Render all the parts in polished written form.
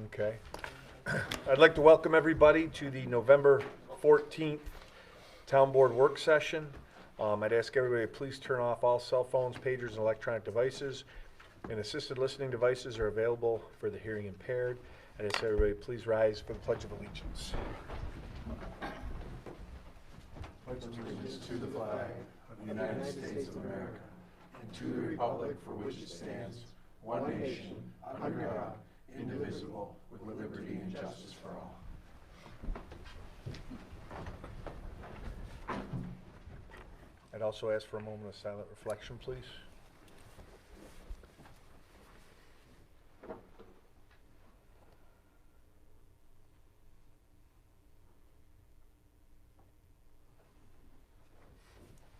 Okay. I'd like to welcome everybody to the November 14th Town Board Work Session. I'd ask everybody to please turn off all cell phones, pagers, and electronic devices. And assisted listening devices are available for the hearing impaired. I'd ask everybody to please rise for the Pledge of Allegiance. Pledge allegiance to the flag of the United States of America and to the republic for which it stands, one nation, under God, indivisible, with liberty and justice for all. I'd also ask for a moment of silent reflection, please.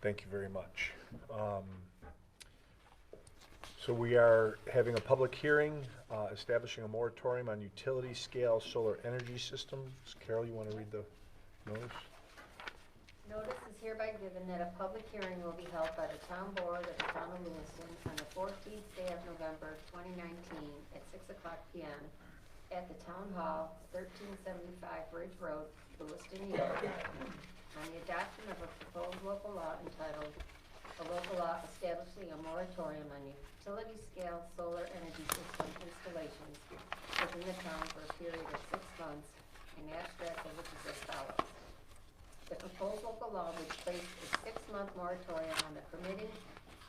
Thank you very much. So we are having a public hearing establishing a moratorium on utility scale solar energy systems. Carol, you want to read the notice? Notice is hereby given that a public hearing will be held by the Town Board of the Town of Lewiston on the 14th day of November 2019 at 6 o'clock p.m. at the Town Hall, 1375 Ridge Road, Lewiston, New York, on the adoption of a proposed local law entitled "A Local Law Establishing a Moratorium on Utility-Scale Solar Energy System Installations within the town for a period of 6 months," an abstract of which is as follows. The proposed local law would place a 6-month moratorium on the permitting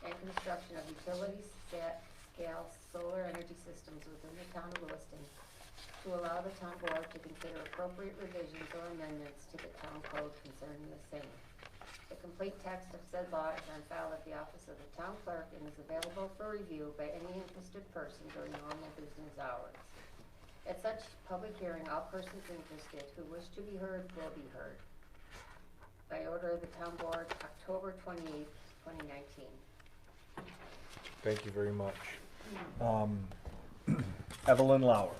and construction of utility-scale solar energy systems within the town of Lewiston to allow the town board to consider appropriate revisions or amendments to the town code concerning the same. The complete text of said law is on file at the office of the town clerk and is available for review by any interested person during normal business hours. At such public hearing, all persons interested who wish to be heard will be heard. By order of the town board, October 28th, 2019. Thank you very much. Evelyn Lauer.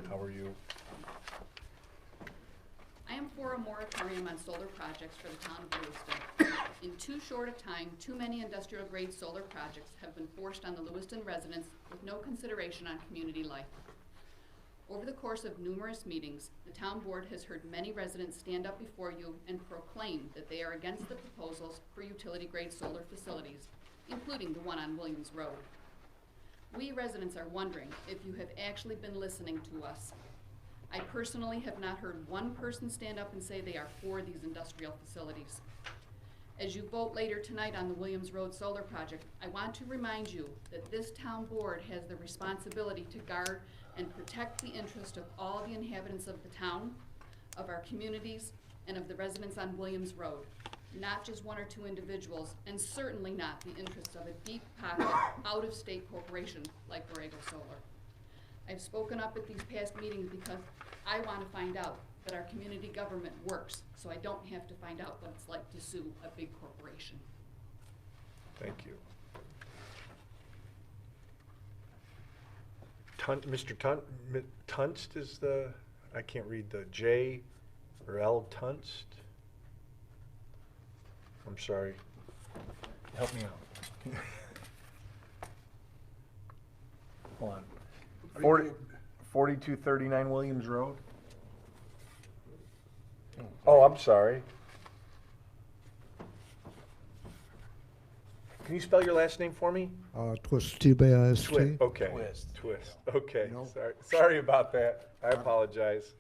How are you? I am for a moratorium on solar projects for the town of Lewiston. In too short a time, too many industrial-grade solar projects have been forced on the Lewiston residents with no consideration on community life. Over the course of numerous meetings, the town board has heard many residents stand up before you and proclaim that they are against the proposals for utility-grade solar facilities, including the one on Williams Road. We residents are wondering if you have actually been listening to us. I personally have not heard one person stand up and say they are for these industrial facilities. As you vote later tonight on the Williams Road solar project, I want to remind you that this town board has the responsibility to guard and protect the interest of all the inhabitants of the town, of our communities, and of the residents on Williams Road, not just one or two individuals, and certainly not the interests of a deep-pocket, out-of-state corporation like Borrego Solar. I've spoken up at these past meetings because I want to find out that our community government works, so I don't have to find out what it's like to sue a big corporation. Thank you. Mr. Tunst is the, I can't read the J or L, Tunst? I'm sorry. Help me out. Hold on. 4239 Williams Road? Oh, I'm sorry. Can you spell your last name for me? Twist, T-B-I-S-T. Twist. Okay. Twist. Okay. No. Sorry about that. I apologize.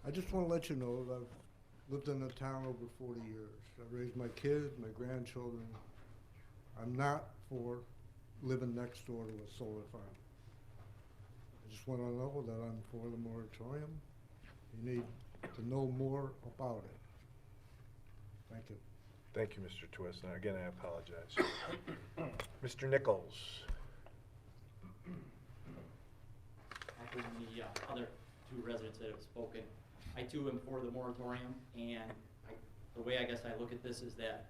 I just want to let you know that I've lived in the town over 40 years. I've raised my kids, my grandchildren. I'm not for living next door to a solar farm. I just want to know that I'm for the moratorium. You need to know more about it. Thank you. Thank you, Mr. Twist. And again, I apologize. Mr. Nichols. Echoing the other two residents that have spoken, I too am for the moratorium, and the way I guess I look at this is that,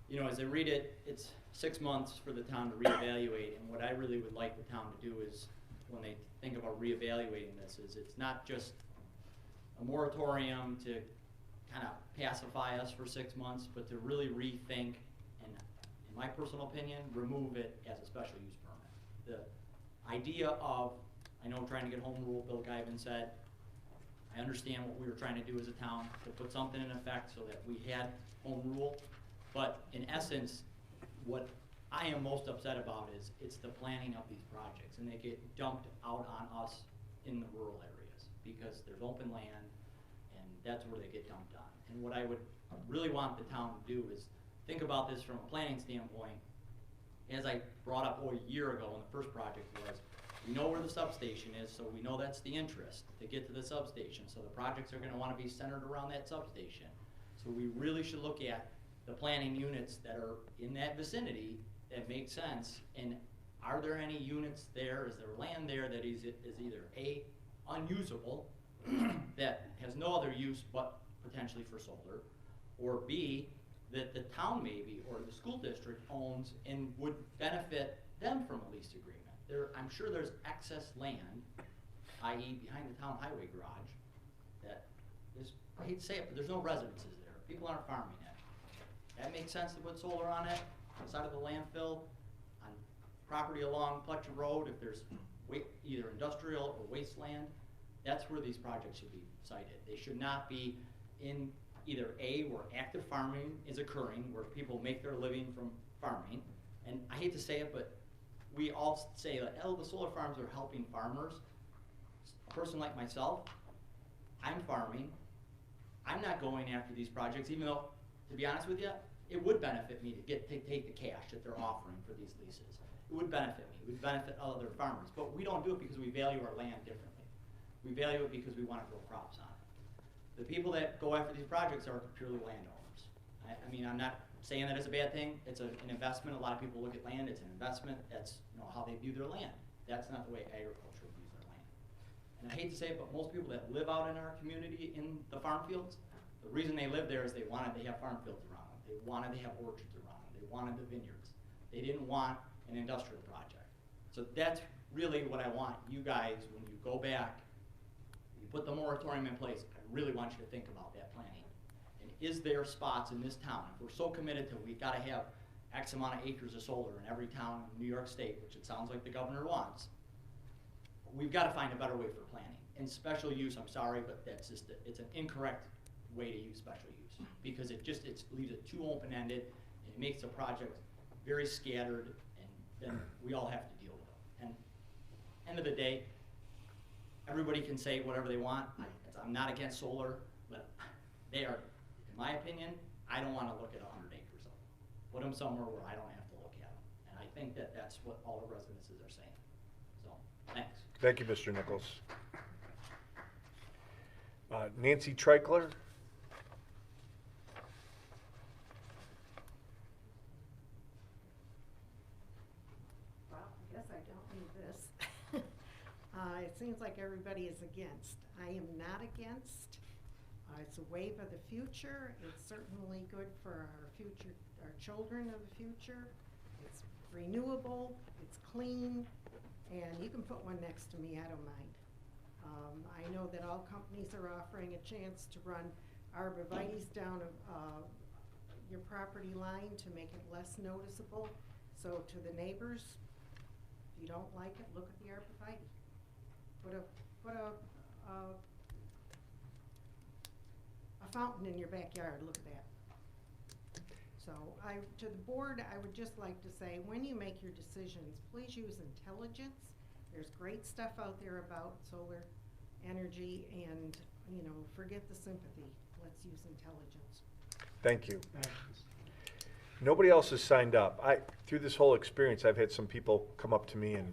you know, as I read it, it's 6 months for the town to reevaluate, and what I really would like the town to do is, when they think about reevaluating this, is it's not just a moratorium to kind of pacify us for 6 months, but to really rethink and, in my personal opinion, remove it as a special use permit. idea of, I know trying to get home rule, Bill Guyven said, I understand what we were trying to do as a town, to put something in effect so that we had home rule. But in essence, what I am most upset about is it's the planning of these projects, and they get dumped out on us in the rural areas because there's open land, and that's where they get dumped on. And what I would really want the town to do is think about this from a planning standpoint. As I brought up a year ago when the first project was, we know where the substation is, so we know that's the interest to get to the substation. So the projects are gonna wanna be centered around that substation. So we really should look at the planning units that are in that vicinity that make sense, and are there any units there, is there land there that is either A, unusable, that has no other use but potentially for solar, or B, that the town maybe, or the school district owns and would benefit them from a lease agreement. I'm sure there's excess land, i.e. behind the town highway garage, that is, I hate to say it, but there's no residences there. People aren't farming it. That makes sense to put solar on it, outside of the landfill, on property along Fletcher Road, if there's either industrial or wasteland. That's where these projects should be sited. They should not be in either A, where active farming is occurring, where people make their living from farming. And I hate to say it, but we all say that, oh, the solar farms are helping farmers. A person like myself, I'm farming. I'm not going after these projects, even though, to be honest with you, it would benefit me to take the cash that they're offering for these leases. It would benefit me. It would benefit other farmers. But we don't do it because we value our land differently. We value it because we want to grow crops on it. The people that go after these projects are purely landowners. I mean, I'm not saying that it's a bad thing. It's an investment. A lot of people look at land. It's an investment. That's how they view their land. That's not the way agriculture views their land. And I hate to say it, but most people that live out in our community in the farm fields, the reason they live there is they wanted to have farm fields around them. They wanted to have orchards around them. They wanted the vineyards. They didn't want an industrial project. So that's really what I want you guys, when you go back, you put the moratorium in place, I really want you to think about that planning. And is there spots in this town, if we're so committed to we gotta have X amount of acres of solar in every town in New York State, which it sounds like the governor wants, we've gotta find a better way for planning. And special use, I'm sorry, but that's just, it's an incorrect way to use special use, because it leaves it too open-ended, and it makes the project very scattered, and then we all have to deal with it. And end of the day, everybody can say whatever they want. I'm not against solar, but they are, in my opinion, I don't want to look at 100 acres of them. Put them somewhere where I don't have to look at them. And I think that that's what all the residences are saying. So, thanks. Thank you, Mr. Nichols. Nancy Treichler. Well, I guess I don't need this. It seems like everybody is against. I am not against. It's a wave of the future. It's certainly good for our future, our children of the future. It's renewable, it's clean, and you can put one next to me, I don't mind. I know that all companies are offering a chance to run arborvitae's down your property line to make it less noticeable. So to the neighbors, if you don't like it, look at the arborvitae. Put a fountain in your backyard, look at that. So to the board, I would just like to say, when you make your decisions, please use intelligence. There's great stuff out there about solar energy, and forget the sympathy. Let's use intelligence. Thank you. Nobody else has signed up. Through this whole experience, I've had some people come up to me and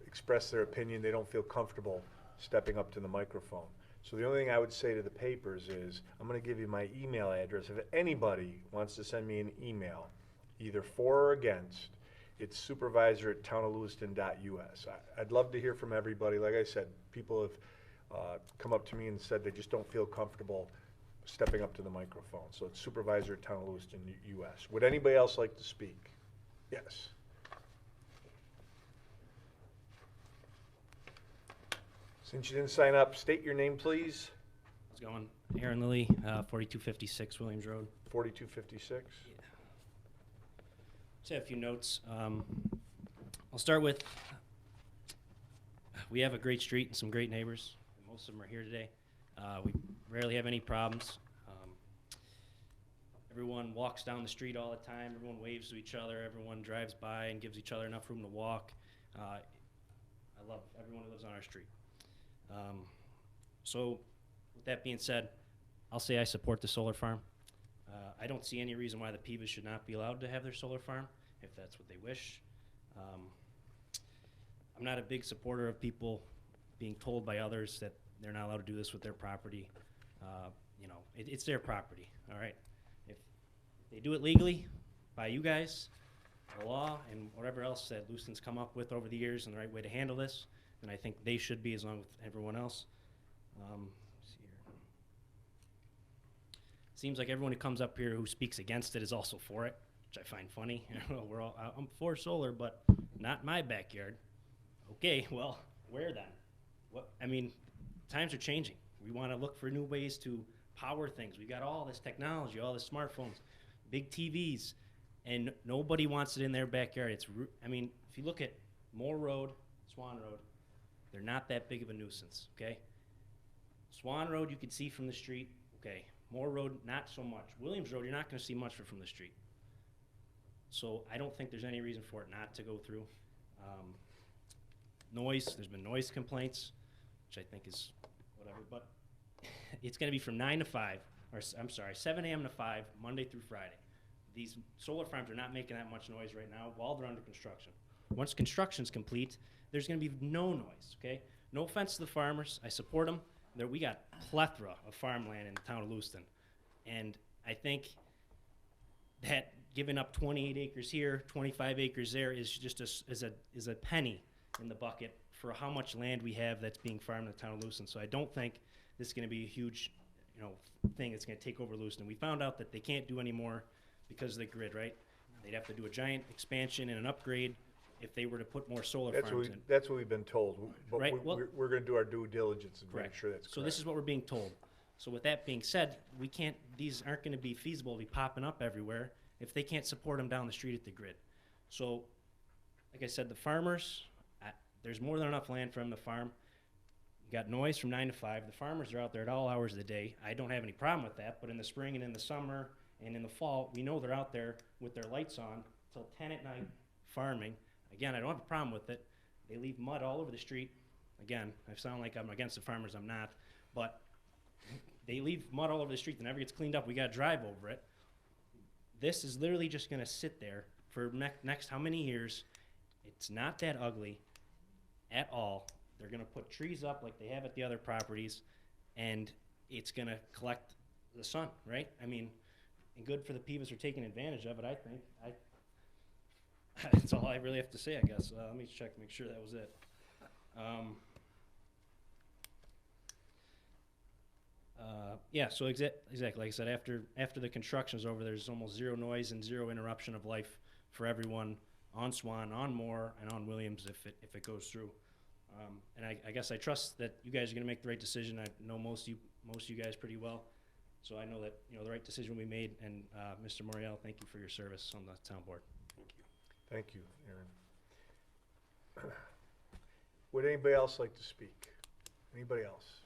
express their opinion. They don't feel comfortable stepping up to the microphone. So the only thing I would say to the papers is, I'm going to give you my email address. If anybody wants to send me an email, either for or against, it's supervisor@townoflewiston.us. I'd love to hear from everybody. Like I said, people have come up to me and said they just don't feel comfortable stepping up to the microphone. So it's supervisor@townoflewiston.us. Would anybody else like to speak? Yes. Since you didn't sign up, state your name, please. How's it going? Aaron Lilly, 4256 Williams Road. 4256. Yeah. Just have a few notes. I'll start with, we have a great street and some great neighbors. Most of them are here today. We rarely have any problems. Everyone walks down the street all the time. Everyone waves to each other. Everyone drives by and gives each other enough room to walk. I love everyone who lives on our street. So with that being said, I'll say I support the solar farm. I don't see any reason why the Pivas should not be allowed to have their solar farm, if that's what they wish. I'm not a big supporter of people being told by others that they're not allowed to do this with their property. You know, it's their property, all right? If they do it legally by you guys, the law, and whatever else that Lewiston's come up with over the years and the right way to handle this, then I think they should be as long with everyone else. Let's see here. Seems like everyone who comes up here who speaks against it is also for it, which I find funny. I'm for solar, but not my backyard. Okay, well, where then? What? I mean, times are changing. We want to look for new ways to power things. We got all this technology, all this smartphones, big TVs, and nobody wants it in their backyard. I mean, if you look at Moore Road, Swan Road, they're not that big of a nuisance, okay? Swan Road, you can see from the street, okay. Moore Road, not so much. Williams Road, you're not going to see much from the street. So I don't think there's any reason for it not to go through. Noise, there's been noise complaints, which I think is whatever, but it's going to be from 9 to 5, or I'm sorry, 7 a.m. to 5, Monday through Friday. These solar farms are not making that much noise right now while they're under construction. Once construction's complete, there's going to be no noise, okay? No offense to the farmers. I support them. We got plethora of farmland in the town of Lewiston. And I think that giving up 28 acres here, 25 acres there is just is a penny in the bucket for how much land we have that's being farmed in the town of Lewiston. So I don't think this is going to be a huge, thing that's going to take over Lewiston. We found out that they can't do any more because of the grid, right? They'd have to do a giant expansion and an upgrade if they were to put more solar farms in. That's what we've been told, but Right, well- we're going to do our due diligence and make Correct. sure that's correct. So this is what we're being told. So with that being said, these aren't going to be feasible to be popping up everywhere if they can't support them down the street at the grid. So, like I said, the farmers, there's more than enough land for them to farm. You got noise from 9 to 5. The farmers are out there at all hours of the day. I don't have any problem with that, but in the spring and in the summer and in the fall, we know they're out there with their lights on till 10 at night farming. Again, I don't have a problem with it. They leave mud all over the street. Again, I sound like I'm against the farmers. I'm not. But they leave mud all over the street that never gets cleaned up. We got to drive over it. This is literally just going to sit there for next how many years. It's not that ugly at all. They're going to put trees up like they have at the other properties, and it's going to collect the sun, right? I mean, and good for the Pivas are taking advantage of it, I think. That's all I really have to say, I guess. Let me check, make sure that was it. Yeah, so exactly, like I said, after the construction's over, there's almost zero noise and zero interruption of life for everyone on Swan, on Moore, and on Williams if it goes through. And I guess I trust that you guys are going to make the right decision. I know most of you guys pretty well, so I know that the right decision will be made. And Mr. Morial, thank you for your service on the town board. Thank you, Aaron. Would anybody else like to speak? Anybody else?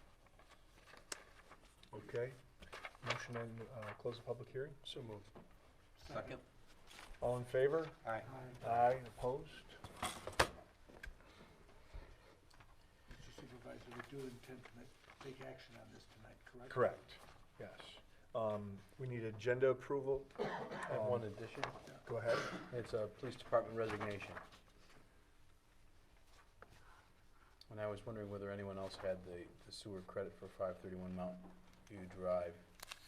Okay. Motion to close the public hearing? So moved. Second. All in favor? Aye. Aye. Opposed? Mr. Supervisor, we do intend to take action on this tonight, correct? Correct, yes. We need agenda approval. I have one addition. Go ahead. It's a police department resignation. And I was wondering whether anyone else had the sewer credit for 531 Mountain View Drive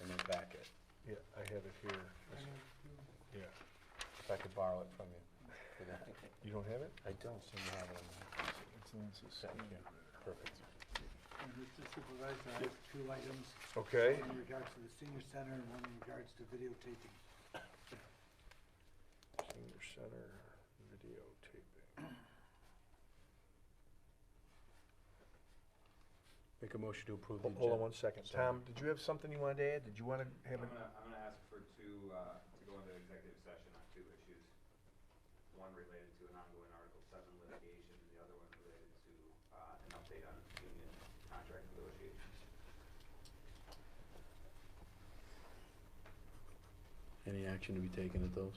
in their packet. Yeah, I have it here. Yeah. If I could borrow it from you for that. You don't have it? I don't seem to have it on there. It's in this Thank you. Perfect. And Mr. Supervisor, I have two items. Okay. One in regards to the senior center and one in regards to videotaping. Senior Center videotaping. Make a motion to approve the agenda. Hold on 1 second. Sorry. Tom, did you have something you wanted to add? Did you want to have I'm it? gonna ask for two, to go into executive session on two issues. One related to an ongoing Article 7 litigation, and the other one related to an update on union contract negotiations. Any action to be taken at those?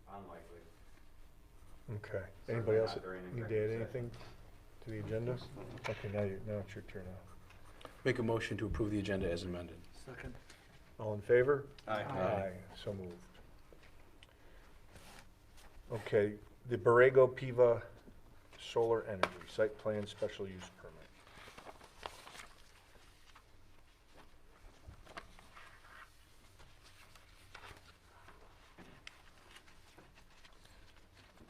Unlikely. Okay. Certainly Anybody else not during need to add executive anything to the agenda? Okay, now it's your turn now. Make a motion to approve the agenda as amended. Second. All in favor? Aye. Aye. So moved. Okay, the Borrego Piva Solar Energy Site Plan Special Use Permit.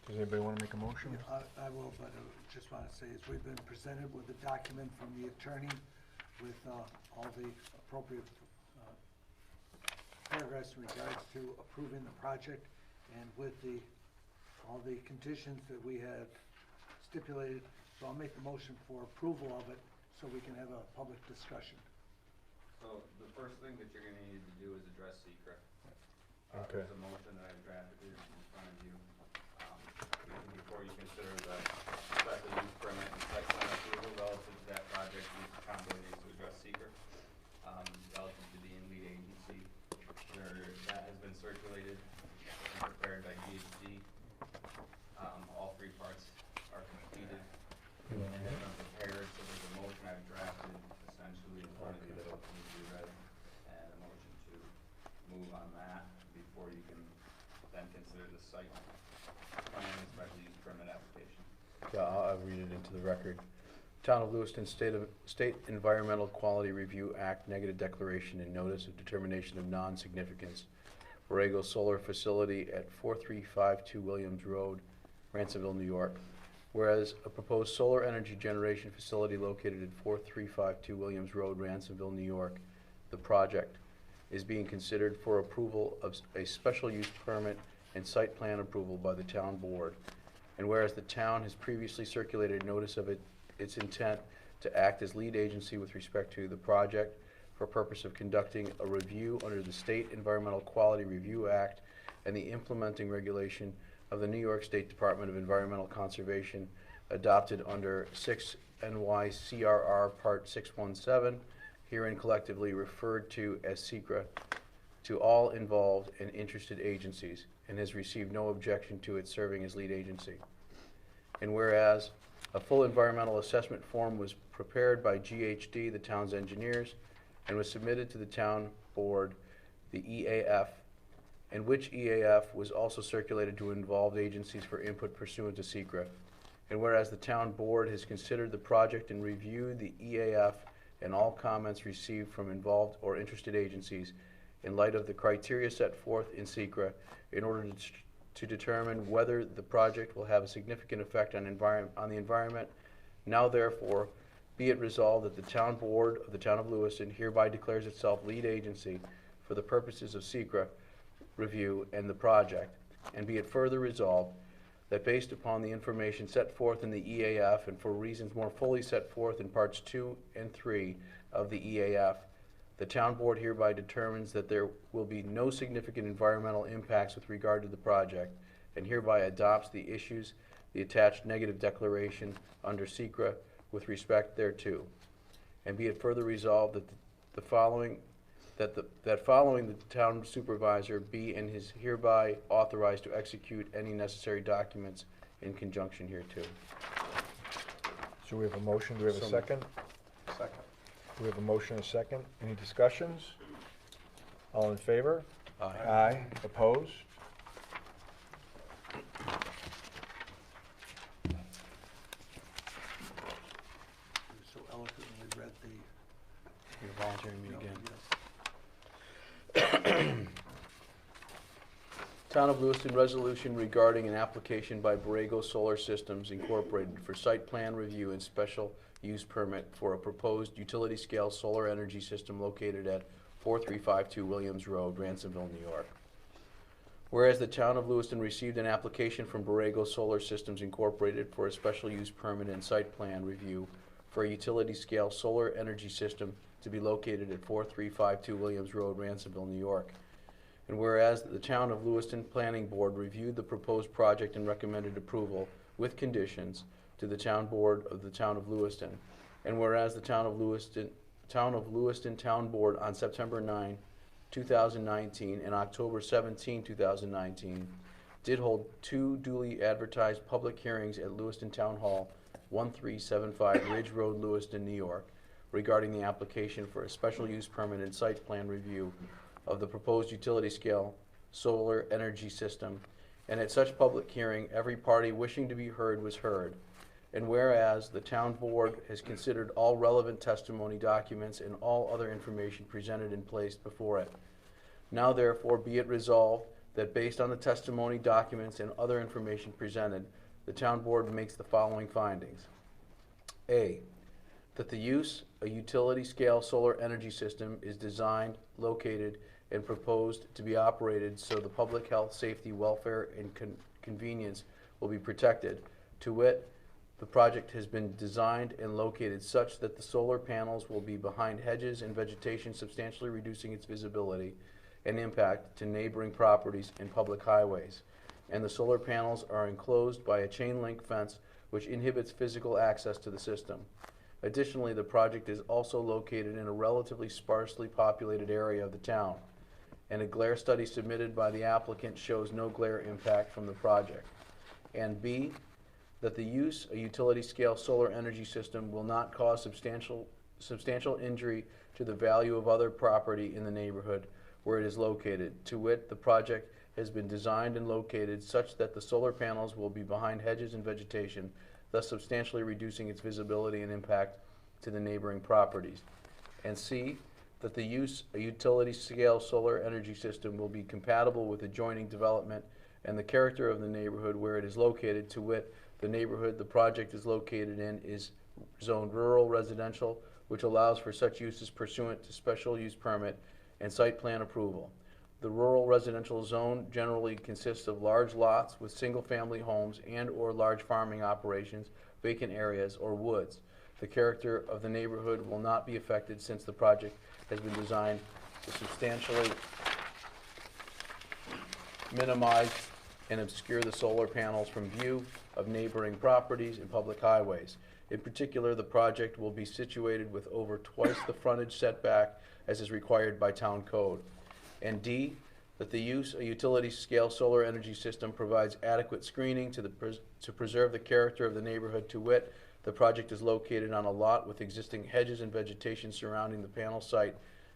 Does anybody want to make a motion? I will, but I just want to say is we've been presented with a document from the attorney with all the appropriate paragraphs in regards to approving the project and with all the conditions that we had stipulated. So I'll make the motion for approval of it so we can have a public discussion. So the first thing that you're gonna need to do is address secret. Okay. There's a motion that I drafted here in front of you. Before you consider the special use permit and site plan approval relative to that project, the town board needs to address secret. Relative to being lead agency, that has been circulated and prepared by GHD. All three parts are completed and have been prepared, so there's a motion I've drafted essentially in front of you that needs to be read, and a motion to move on that before you can then consider the site plan and special use permit application. Yeah, I'll read it into the record. Town of Lewiston State Environmental Quality Review Act negative declaration and notice of determination of non-significance. Borrego Solar Facility at 4352 Williams Road, Ransomville, New York. Whereas a proposed solar energy generation facility located at 4352 Williams Road, Ransomville, New York, the project, is being considered for approval of a special use permit and site plan approval by the town board. And whereas the town has previously circulated notice of its intent to act as lead agency with respect to the project for purpose of conducting a review under the State Environmental Quality Review Act and the implementing regulation of the New York State Department of Environmental Conservation adopted under 6 NYCRR Part 617, herein collectively referred to as SECRA, to all involved and interested agencies, and has received no objection to it serving as lead agency. And whereas a full environmental assessment form was prepared by GHD, the town's engineers, and was submitted to the town board, the EAF, and which EAF was also circulated to involved agencies for input pursuant to SECRA. And whereas the town board has considered the project and reviewed the EAF and all comments received from involved or interested agencies in light of the criteria set forth in SECRA in order to determine whether the project will have a significant effect on the environment, now therefore be it resolved that the town board of the town of Lewiston hereby declares itself lead agency for the purposes of SECRA review and the project, and be it further resolved that based upon the information set forth in the EAF and for reasons more fully set forth in parts 2 and 3 of the EAF, the town board hereby determines that there will be no significant environmental impacts with regard to the project, and hereby adopts the issues the attached negative declaration under SECRA with respect thereto. And be it further resolved that following the town supervisor be and is hereby authorized to execute any necessary documents in conjunction hereto. So we have a motion, do we have a So- second? Second. We have a motion and a second. Any discussions? All in favor? Aye. Aye. Opposed? You so eloquently read the. You're volunteering me No, again. yes. Town of Lewiston resolution regarding an application by Borrego Solar Systems Incorporated for site plan review and special use permit for a proposed utility-scale solar energy system located at 4352 Williams Road, Ransomville, New York. Whereas the town of Lewiston received an application from Borrego Solar Systems Incorporated for a special use permit and site plan review for a utility-scale solar energy system to be located at 4352 Williams Road, Ransomville, New York. And whereas the town of Lewiston Planning Board reviewed the proposed project and recommended approval with conditions to the town board of the town of Lewiston. And whereas the town of Lewiston Town Board on September 9, 2019 and October 17, 2019 did hold 2 duly advertised public hearings at Lewiston Town Hall, 1375 Ridge Road, Lewiston, New York, regarding the application for a special use permit and site plan review of the proposed utility scale solar energy system. And at such public hearing, every party wishing to be heard was heard. And whereas the town board has considered all relevant testimony, documents, and all other information presented and placed before it. Now therefore be it resolved that based on the testimony, documents, and other information presented, the town board makes the following findings. A, that the use a utility scale solar energy system is designed, located, and proposed to be operated so the public health, safety, welfare, and convenience will be protected. To wit, the project has been designed and located such that the solar panels will be behind hedges and vegetation, substantially reducing its visibility and impact to neighboring properties and public highways. And the solar panels are enclosed by a chain link fence which inhibits physical access to the system. Additionally, the project is also located in a relatively sparsely populated area of the town, and a glare study submitted by the applicant shows no glare impact from the project. And B, that the use of utility scale solar energy system will not cause substantial injury to the value of other property in the neighborhood where it is located. To wit, the project has been designed and located such that the solar panels will be behind hedges and vegetation, thus substantially reducing its visibility and impact to the neighboring properties. And C, that the use of utility scale solar energy system will be compatible with adjoining development and the character of the neighborhood where it is located. To wit, the neighborhood the project is located in is zoned rural residential, which allows for such uses pursuant to special use permit and site plan approval. The rural residential zone generally consists of large lots with single-family homes and or large farming operations, vacant areas, or woods. The character of the neighborhood will not be affected since the project has been designed to substantially minimize and obscure the solar panels from view of neighboring properties and public highways. In particular, the project will be situated with over twice the frontage setback as is required by town code. And D, that the use of utility scale solar energy system provides adequate screening to preserve the character of the neighborhood. To wit, the project is located on a lot with existing hedges and vegetation surrounding the panel site,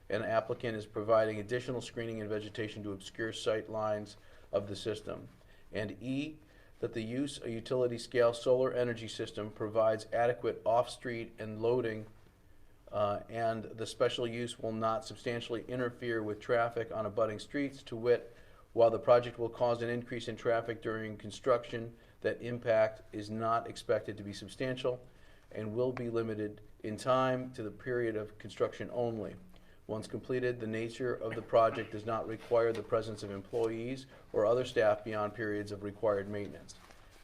and the applicant is providing additional screening and vegetation to obscure sight lines of the system. And E, that the use of utility scale solar energy system provides adequate off-street and loading and the special use will not substantially interfere with traffic on abutting streets. To wit, while the project will cause an increase in traffic during construction, that impact is not expected to be substantial and will be limited in time to the period of construction only. Once completed, the nature of the project does not require the presence of employees or other staff beyond periods of required maintenance.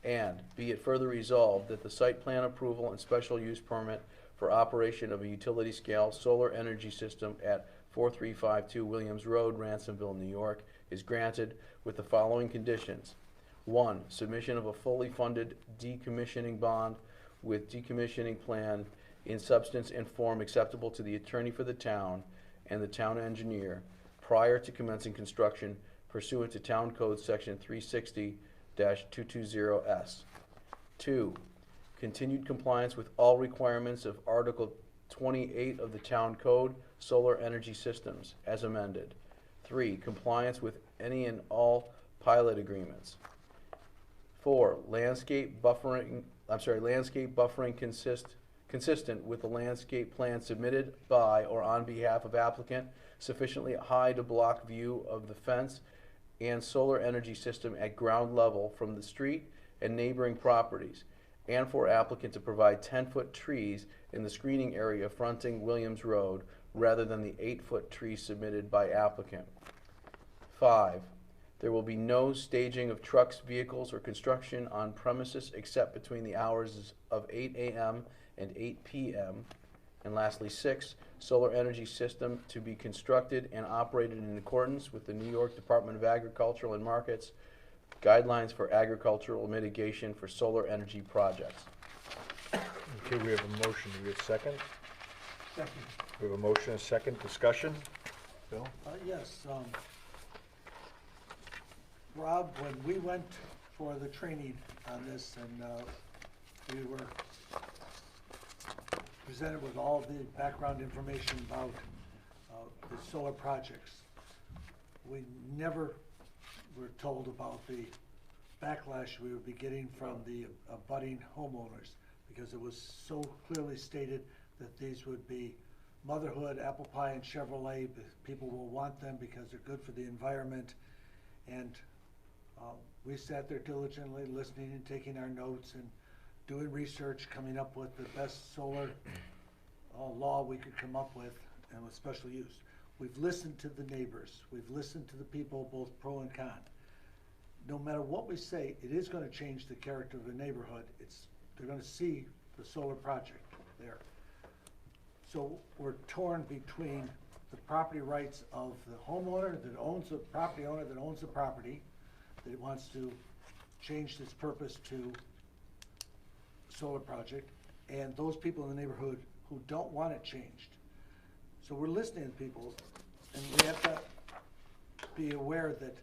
And be it further resolved that the site plan approval and special use permit for operation of a utility scale solar energy system at 4352 Williams Road, Ransomville, New York is granted with the following conditions. 1, submission of a fully funded decommissioning bond with decommissioning plan in substance and form acceptable to the attorney for the town and the town engineer prior to commencing construction pursuant to Town Code Section 360-220S. 2, continued compliance with all requirements of Article 28 of the Town Code, Solar Energy Systems, as amended. 3, compliance with any and all pilot agreements. 4, landscape buffering consistent with the landscape plan submitted by or on behalf of applicant, sufficiently high to block view of the fence and solar energy system at ground level from the street and neighboring properties, and for applicant to provide 10-foot trees in the screening area fronting Williams Road rather than the 8-foot trees submitted by applicant. 5, there will be no staging of trucks, vehicles, or construction on premises except between the hours of 8 a.m. and 8 p.m. And lastly, 6, solar energy system to be constructed and operated in accordance with the New York Department of Agriculture and Markets guidelines for agricultural mitigation for solar energy projects. Okay, we have a motion. Do we have a second? Second. We have a motion and a second. Discussion? Bill? Yes, Rob, when we went for the training on this and we were presented with all the background information about the solar projects, we never were told about the backlash we would be getting from the budding homeowners, because it was so clearly stated that these would be motherhood, apple pie, and Chevrolet. People will want them because they're good for the environment. And we sat there diligently listening and taking our notes and doing research, coming up with the best solar law we could come up with, and with special use. We've listened to the neighbors. We've listened to the people, both pro and con. No matter what we say, it is going to change the character of the neighborhood. They're going to see the solar project there. So we're torn between the property rights of the homeowner that owns the property owner that owns the property, that wants to change its purpose to solar project, and those people in the neighborhood who don't want it changed. So we're listening to people, and we have to be aware that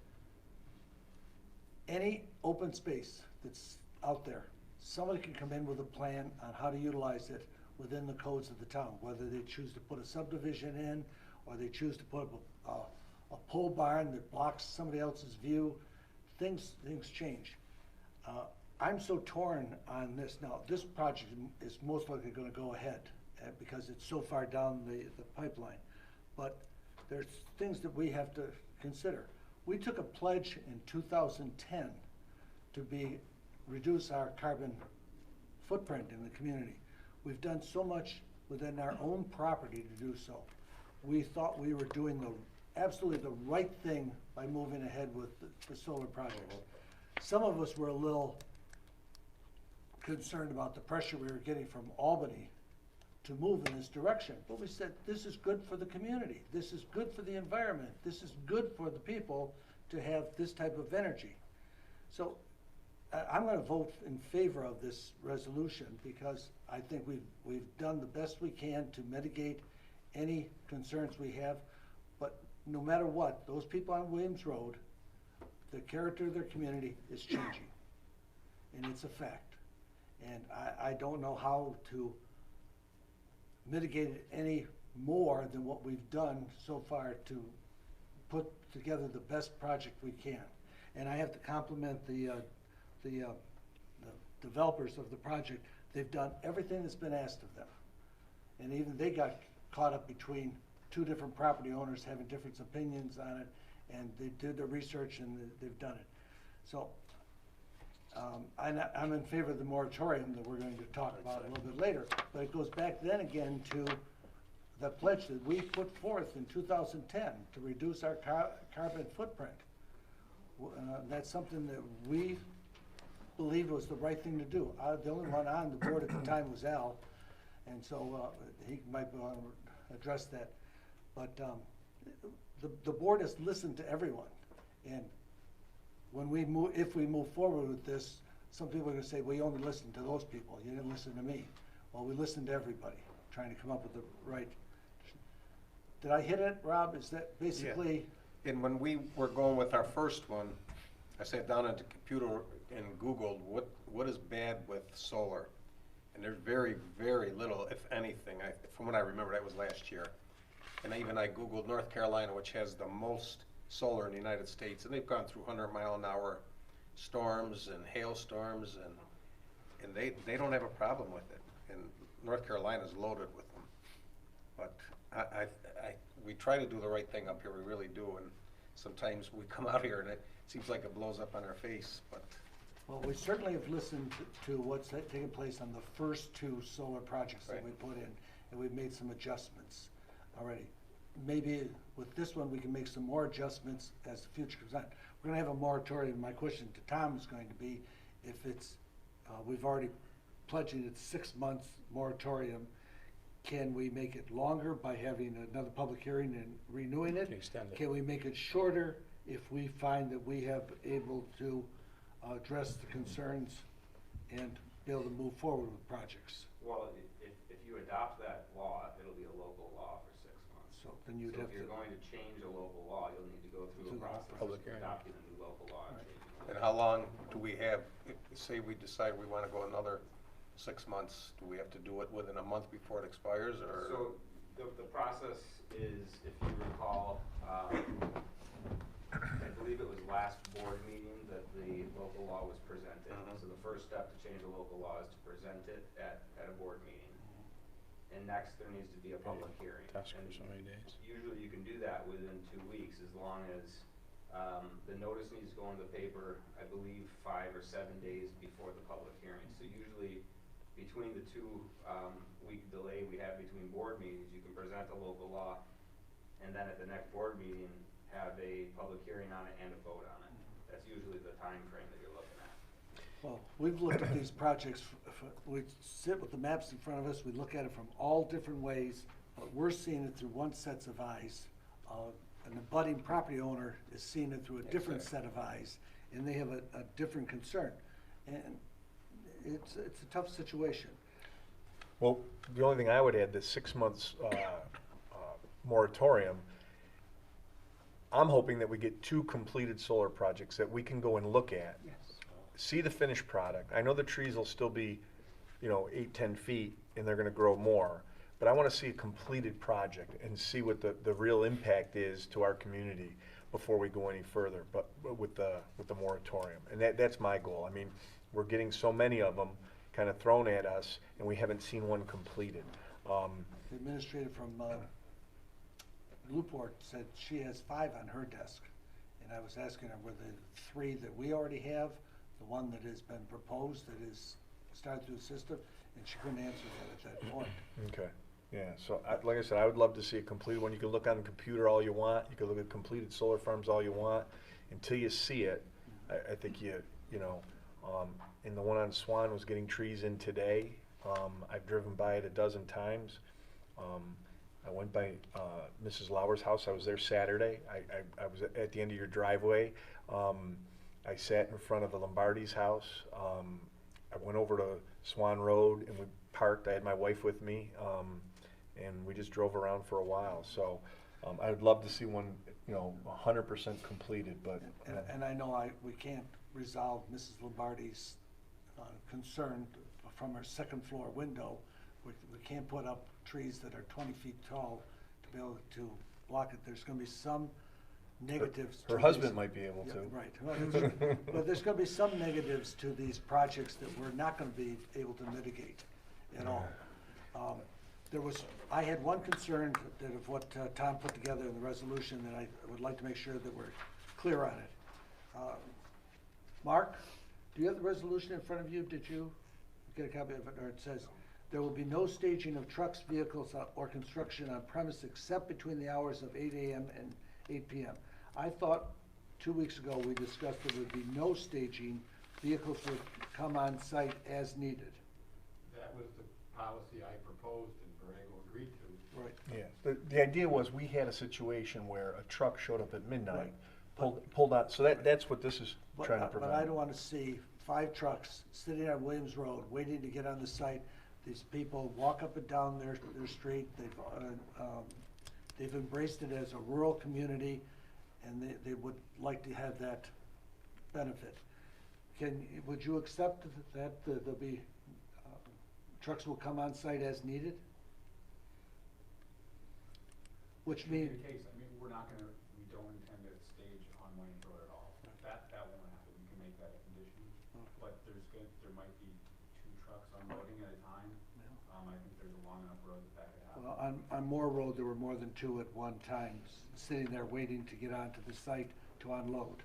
any open space that's out there, somebody can come in with a plan on how to utilize it within the codes of the town, whether they choose to put a subdivision in, or they choose to put a pole barn that blocks somebody else's view. Things change. I'm so torn on this now. This project is most likely going to go ahead because it's so far down the pipeline. But there's things that we have to consider. We took a pledge in 2010 to reduce our carbon footprint in the community. We've done so much within our own property to do so. We thought we were doing absolutely the right thing by moving ahead with the solar projects. Some of us were a little concerned about the pressure we were getting from Albany to move in this direction. But we said, this is good for the community. This is good for the environment. This is good for the people to have this type of energy. So I'm going to vote in favor of this resolution because I think we've done the best we can to mitigate any concerns we have. But no matter what, those people on Williams Road, the character of their community is changing. And it's a fact. And I don't know how to mitigate it any more than what we've done so far to put together the best project we can. And I have to compliment the developers of the project. They've done everything that's been asked of them. And even they got caught up between two different property owners having different opinions on it, and they did their research and they've done it. So I'm in favor of the moratorium that we're going to talk about a little bit later, but it goes back then again to the pledge that we put forth in 2010 to reduce our carbon footprint. That's something that we believed was the right thing to do. The only one on the board at the time was Al, and so he might want to address that. But the board has listened to everyone, and if we move forward with this, some people are going to say, well, you only listened to those people. You didn't listen to me. Well, we listened to everybody, trying to come up with the right. Did I hit it, Rob? Is that basically? Yeah. And when we were going with our first one, I sat down at the computer and Googled what is bad with solar. And there's very, very little, if anything. From what I remember, that was last year. And I Googled North Carolina, which has the most solar in the United States, and they've gone through 100-mile-an-hour storms and hailstorms, and they don't have a problem with it. And North Carolina's loaded with them. But we try to do the right thing up here, we really do, and sometimes we come out here and it seems like it blows up on our face, but. Well, we certainly have listened to what's taken place on the first two solar projects that we put in, and we've made some adjustments already. Maybe with this one, we can make some more adjustments as the future comes on. We're going to have a moratorium. My question to Tom is going to be, if it's, we've already pledged it 6 months moratorium, can we make it longer by having another public hearing and renewing it? Extend it. Can we make it shorter if we find that we have able to address the concerns and be able to move forward with projects. Well, if you adopt that law, it'll be a local law for 6 months. So then you'd So have if you're to, going to change a local law, you'll need to go through a Through the process public of hearing. adopting a new local law and changing it. And how long do we have, say we decide we wanna go another 6 months, do we have to do it within a month before it expires, or? So the process is, if you recall, I believe it was last board meeting that the local law was presented. Mhm. So the first step to change a local law is to present it at a board meeting. And next, there needs to be a public hearing. Task for And so many days. usually you can do that within 2 weeks, as long as the notice needs to go in the paper, I believe, 5 or 7 days before the public hearing. So usually, between the 2-week delay we have between board meetings, you can present a local law, and then at the next board meeting, have a public hearing on it and a vote on it. That's usually the time frame that you're looking at. well, we've looked at these projects, we sit with the maps in front of us, we look at it from all different ways, but we're seeing it through one set of eyes. An abutting property owner is seeing it through a different set of eyes, and they have a different concern. And it's a tough situation. Well, the only thing I would add, the 6 months moratorium, I'm hoping that we get 2 completed solar projects that we can go and look at, see the finished product. I know the trees will still be, 8, 10 feet, and they're gonna grow more. But I wanna see a completed project and see what the real impact is to our community before we go any further, but with the moratorium. And that's my goal. I mean, we're getting so many of them kinda thrown at us, and we haven't seen one completed. The administrator from Newport said she has 5 on her desk. And I was asking her, were the 3 that we already have, the one that has been proposed, that is started through the system, and she couldn't answer that at that point. Okay, yeah, so like I said, I would love to see a completed one. You can look on the computer all you want, you can look at completed solar farms all you want. Until you see it, I think and the one on Swan was getting trees in today. I've driven by it a dozen times. I went by Mrs. Lauer's house, I was there Saturday. I was at the end of your driveway. I sat in front of the Lombardi's house. I went over to Swan Road and we parked. I had my wife with me, and we just drove around for a while. So I would love to see one, 100% completed, but. And I know we can't resolve Mrs. Lombardi's concern from her second floor window. We can't put up trees that are 20 feet tall to be able to block it. There's gonna be some negatives. Her to husband these- might be able Yeah, to. right. But there's gonna be some negatives to these projects that we're not gonna be able to mitigate at all. I had one concern that of what Tom put together in the resolution, and I would like to make sure that we're clear on it. Mark, do you have the resolution in front of you? Did you get a copy of it? Or it says, there will be no staging of trucks, vehicles, or construction on premise except between the hours of 8 a.m. and 8 p.m. I thought 2 weeks ago we discussed there would be no staging. Vehicles would come on site as needed. That was the policy I proposed and Borrego agreed to. Right. Yeah, the idea was we had a situation where a truck showed up at midnight, Right. pulled out, so that's what this is trying to But I prevent. don't wanna see 5 trucks sitting on Williams Road, waiting to get on the site. These people walk up and down their street, they've embraced it as a rural community, and they would like to have that benefit. Would you accept that there'll be, trucks will come on site as needed? Which means, In case, we don't intend to stage on Williams Road at all. That won't happen, we can make that a condition, but there might be 2 trucks unloading at a time. I think there's a long enough road that could happen. on Moore Road, there were more than 2 at one time, sitting there waiting to get onto the site to unload.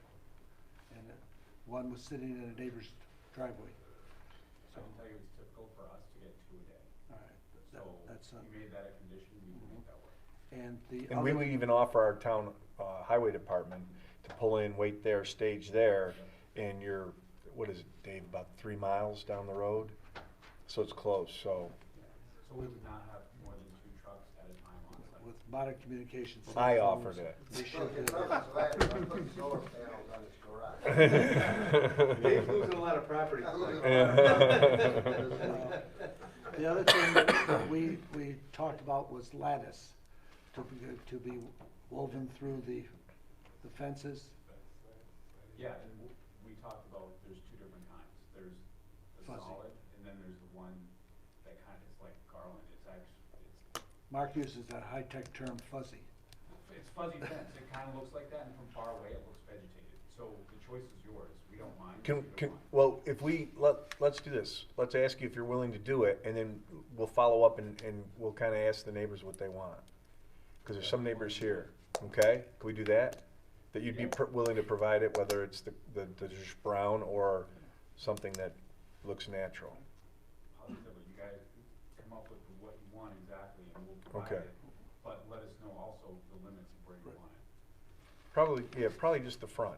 And one was sitting in a neighbor's driveway. I can tell you it's typical for us to get 2 a day. All right, So that's, we made that a condition, we can make that work. and the And we other- would even offer our town highway department to pull in, wait there, stage there, and you're, what is it, Dave, about 3 miles down the road? So it's close, so. So we would not have more than 2 trucks at a time on site. with modern communications. cell I phones, offered it. They should, Solar panels on his garage. Dave's losing a lot of property. The other thing that we talked about was lattice to be woven through the fences. Yeah, and we talked about, there's two different kinds. There's the Fuzzy. solid, and then there's the one that kind of is like garland. It's actually, Mark uses that high-tech term fuzzy. it's fuzzy fence. It kind of looks like that, and from far away, it looks vegetated. So the choice is yours. We don't mind. Can, We can, don't mind. well, if let's do this. Let's ask you if you're willing to do it, and then we'll follow up and we'll kind of ask the neighbors what they want. Because there's some neighbors here, okay? Can we do that? That you'd be willing to provide it, whether it's the just brown or something that looks natural? Positively, you guys come up with what you want exactly, and we'll provide Okay. it. But let us know also the limits of where you want it. Probably just the front.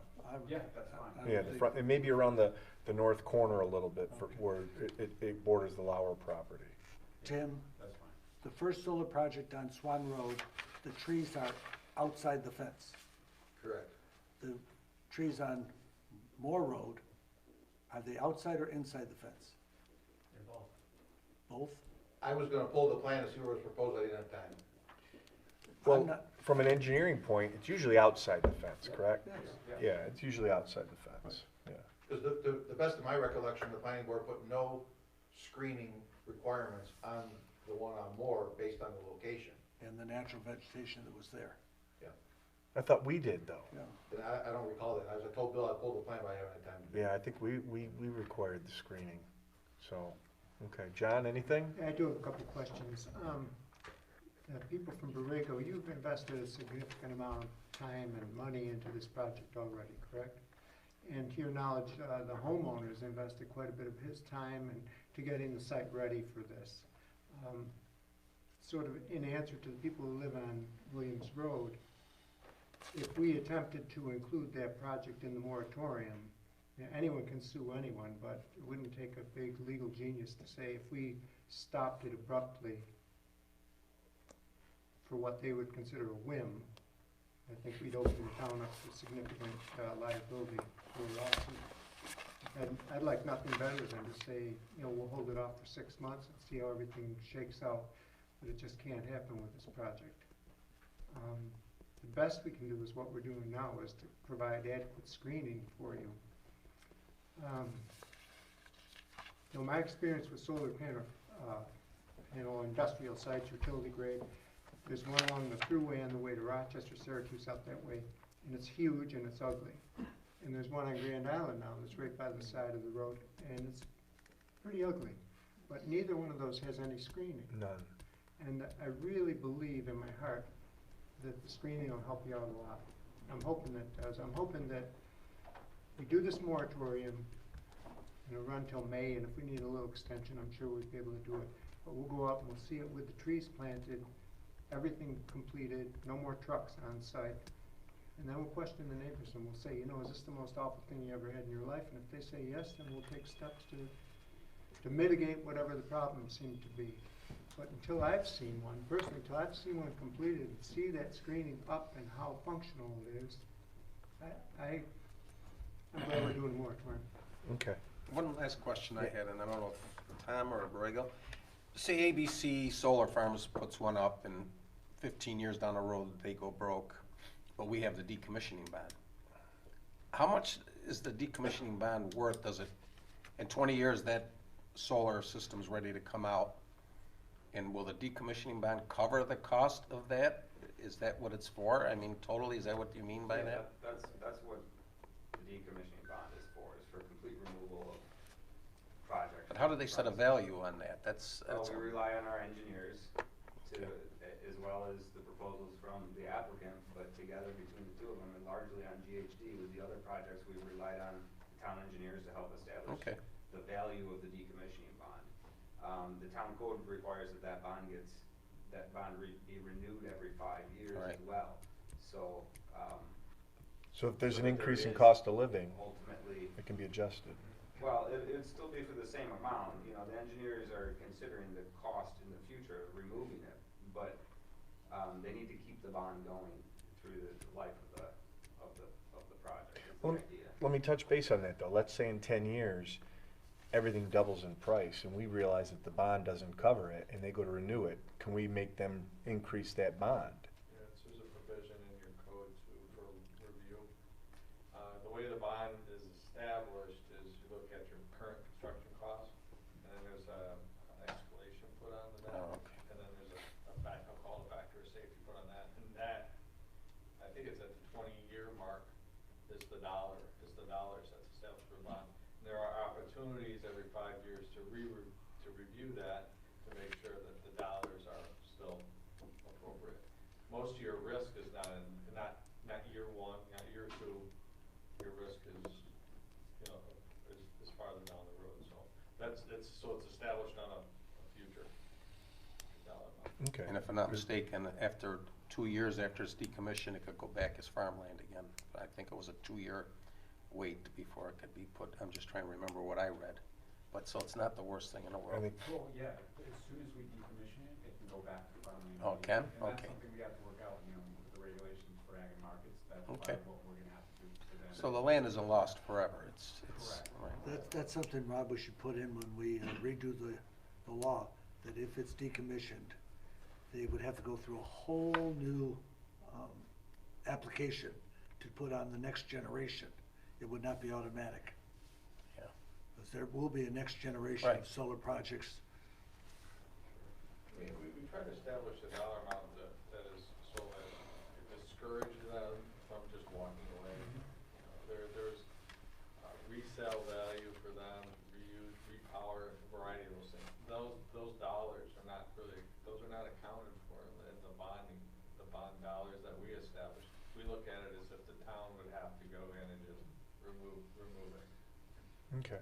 Yeah, that's fine. I Yeah, would the think- front, and maybe around the north corner a little bit for where it borders the Lauer property. Tim, That's fine. the first solar project on Swan Road, the trees are outside the fence. Correct. The trees on Moore Road, are they outside or inside the fence? They're both. Both? I was gonna pull the plan to see what was proposed, I didn't have time. Well, I'm not- from an engineering point, it's usually outside the fence, correct? Yes. Yeah, it's usually outside the fence, yeah. Because the best of my recollection, the planning board put no screening requirements on the one on Moore based on the location. And the natural vegetation that was there. I thought we did, though. Yeah. And I don't recall that, as I told Bill, I'd pull the plan, but I haven't had time to do it. Yeah, I think we required the screening, so, okay. John, anything? I do have a couple of questions. People from Borrego, you've invested a significant amount of time and money into this project already, correct? And to your knowledge, the homeowner's invested quite a bit of his time to getting the site ready for this. Sort of in answer to the people who live on Williams Road, if we attempted to include that project in the moratorium, anyone can sue anyone, but it wouldn't take a big legal genius to say if we stopped it abruptly for what they would consider a whim, I think we'd open the town up to significant liability for a lawsuit. I'd like nothing better than to say, we'll hold it off for 6 months and see how everything shakes out, but it just can't happen with this project. The best we can do is what we're doing now, is to provide adequate screening for you. My experience with solar panel, industrial sites, utility grade, there's one along the thruway on the way to Rochester, Syracuse, out that way, and it's huge and it's ugly. And there's one on Grand Island now that's right by the side of the road, and it's pretty ugly. But neither one of those has any screening. None. And I really believe in my heart that the screening will help you out a lot. I'm hoping that it does. I'm hoping that we do this moratorium, and it'll run till May, and if we need a little extension, I'm sure we'll be able to do it. But we'll go out and we'll see it with the trees planted, everything completed, no more trucks on site. And then we'll question the neighbors and we'll say, is this the most awful thing you ever had in your life? And if they say yes, then we'll take steps to mitigate whatever the problems seem to be. But until I've seen one, personally, until I've seen one completed and see that screening up and how functional it is, I'm glad we're doing a moratorium. Okay. One last question I had, and I don't know if Tom or Borrego, say ABC Solar Farms puts one up and 15 years down the road they go broke, but we have the decommissioning bond. How much is the decommissioning bond worth? Does it, in 20 years that solar system's ready to come out, and will the decommissioning bond cover the cost of that? Is that what it's for? I mean, totally, is that what you mean by that? That's what the decommissioning bond is for complete removal of projects. But how do they set a value on that? That's We rely on our engineers to, as well as the proposals from the applicant, but together between the two of them, and largely on GHD with the other projects, we've relied on the town engineers to help establish the value of the decommissioning bond. The town code requires that bond be renewed every 5 years as well. So, So if there's so an that increase there in is cost of living, ultimately, it can be adjusted. well, it'd still be for the same amount. The engineers are considering the cost in the future of removing it, but they need to keep the bond going through the life of the project, is the Well, idea. let me touch base on that though. Let's say in 10 years, everything doubles in price and we realize that the bond doesn't cover it and they go to renew it. Can we make them increase that bond? Yes, there's a provision in your code too for review. The way the bond is established is you look at your current construction costs, and then there's an escalation put onto that. Oh, okay. And then there's a back, I'll call it a factor of safety put on that, and that, I think it's at the 20-year mark, is the dollars that's established for the bond. And there are opportunities every 5 years to review that, to make sure that the dollars are still appropriate. Most of your risk is not year one, not year two. Your risk is, is farther down the road. So it's established on a future dollar amount. Okay. And if I'm not mistaken, after 2 years after it's decommissioned, it could go back as farmland again. I think it was a 2-year wait before it could be put, I'm just trying to remember what I read. But, so it's not the worst thing in the I world. think, Well, yeah, as soon as we decommission it, it can go back to farmland. Oh, it can? And that's Okay. something we have to work out, with the regulations for ag and markets, that's part Okay. of what we're gonna have to do to them. So the land isn't lost forever, it's, Correct. right. That's something, Rob, we should put in when we redo the law, that if it's decommissioned, they would have to go through a whole new application to put on the next generation. It would not be automatic. Yeah. Because there will be a next generation Right. of solar projects. I mean, we try to establish a dollar amount that is so that it discourages them from just walking away. There's resale value for them, reuse, repower, a variety of those things. Those dollars are not really, those are not accounted for in the bond dollars that we establish. We look at it as if the town would have to go in and just remove it. okay.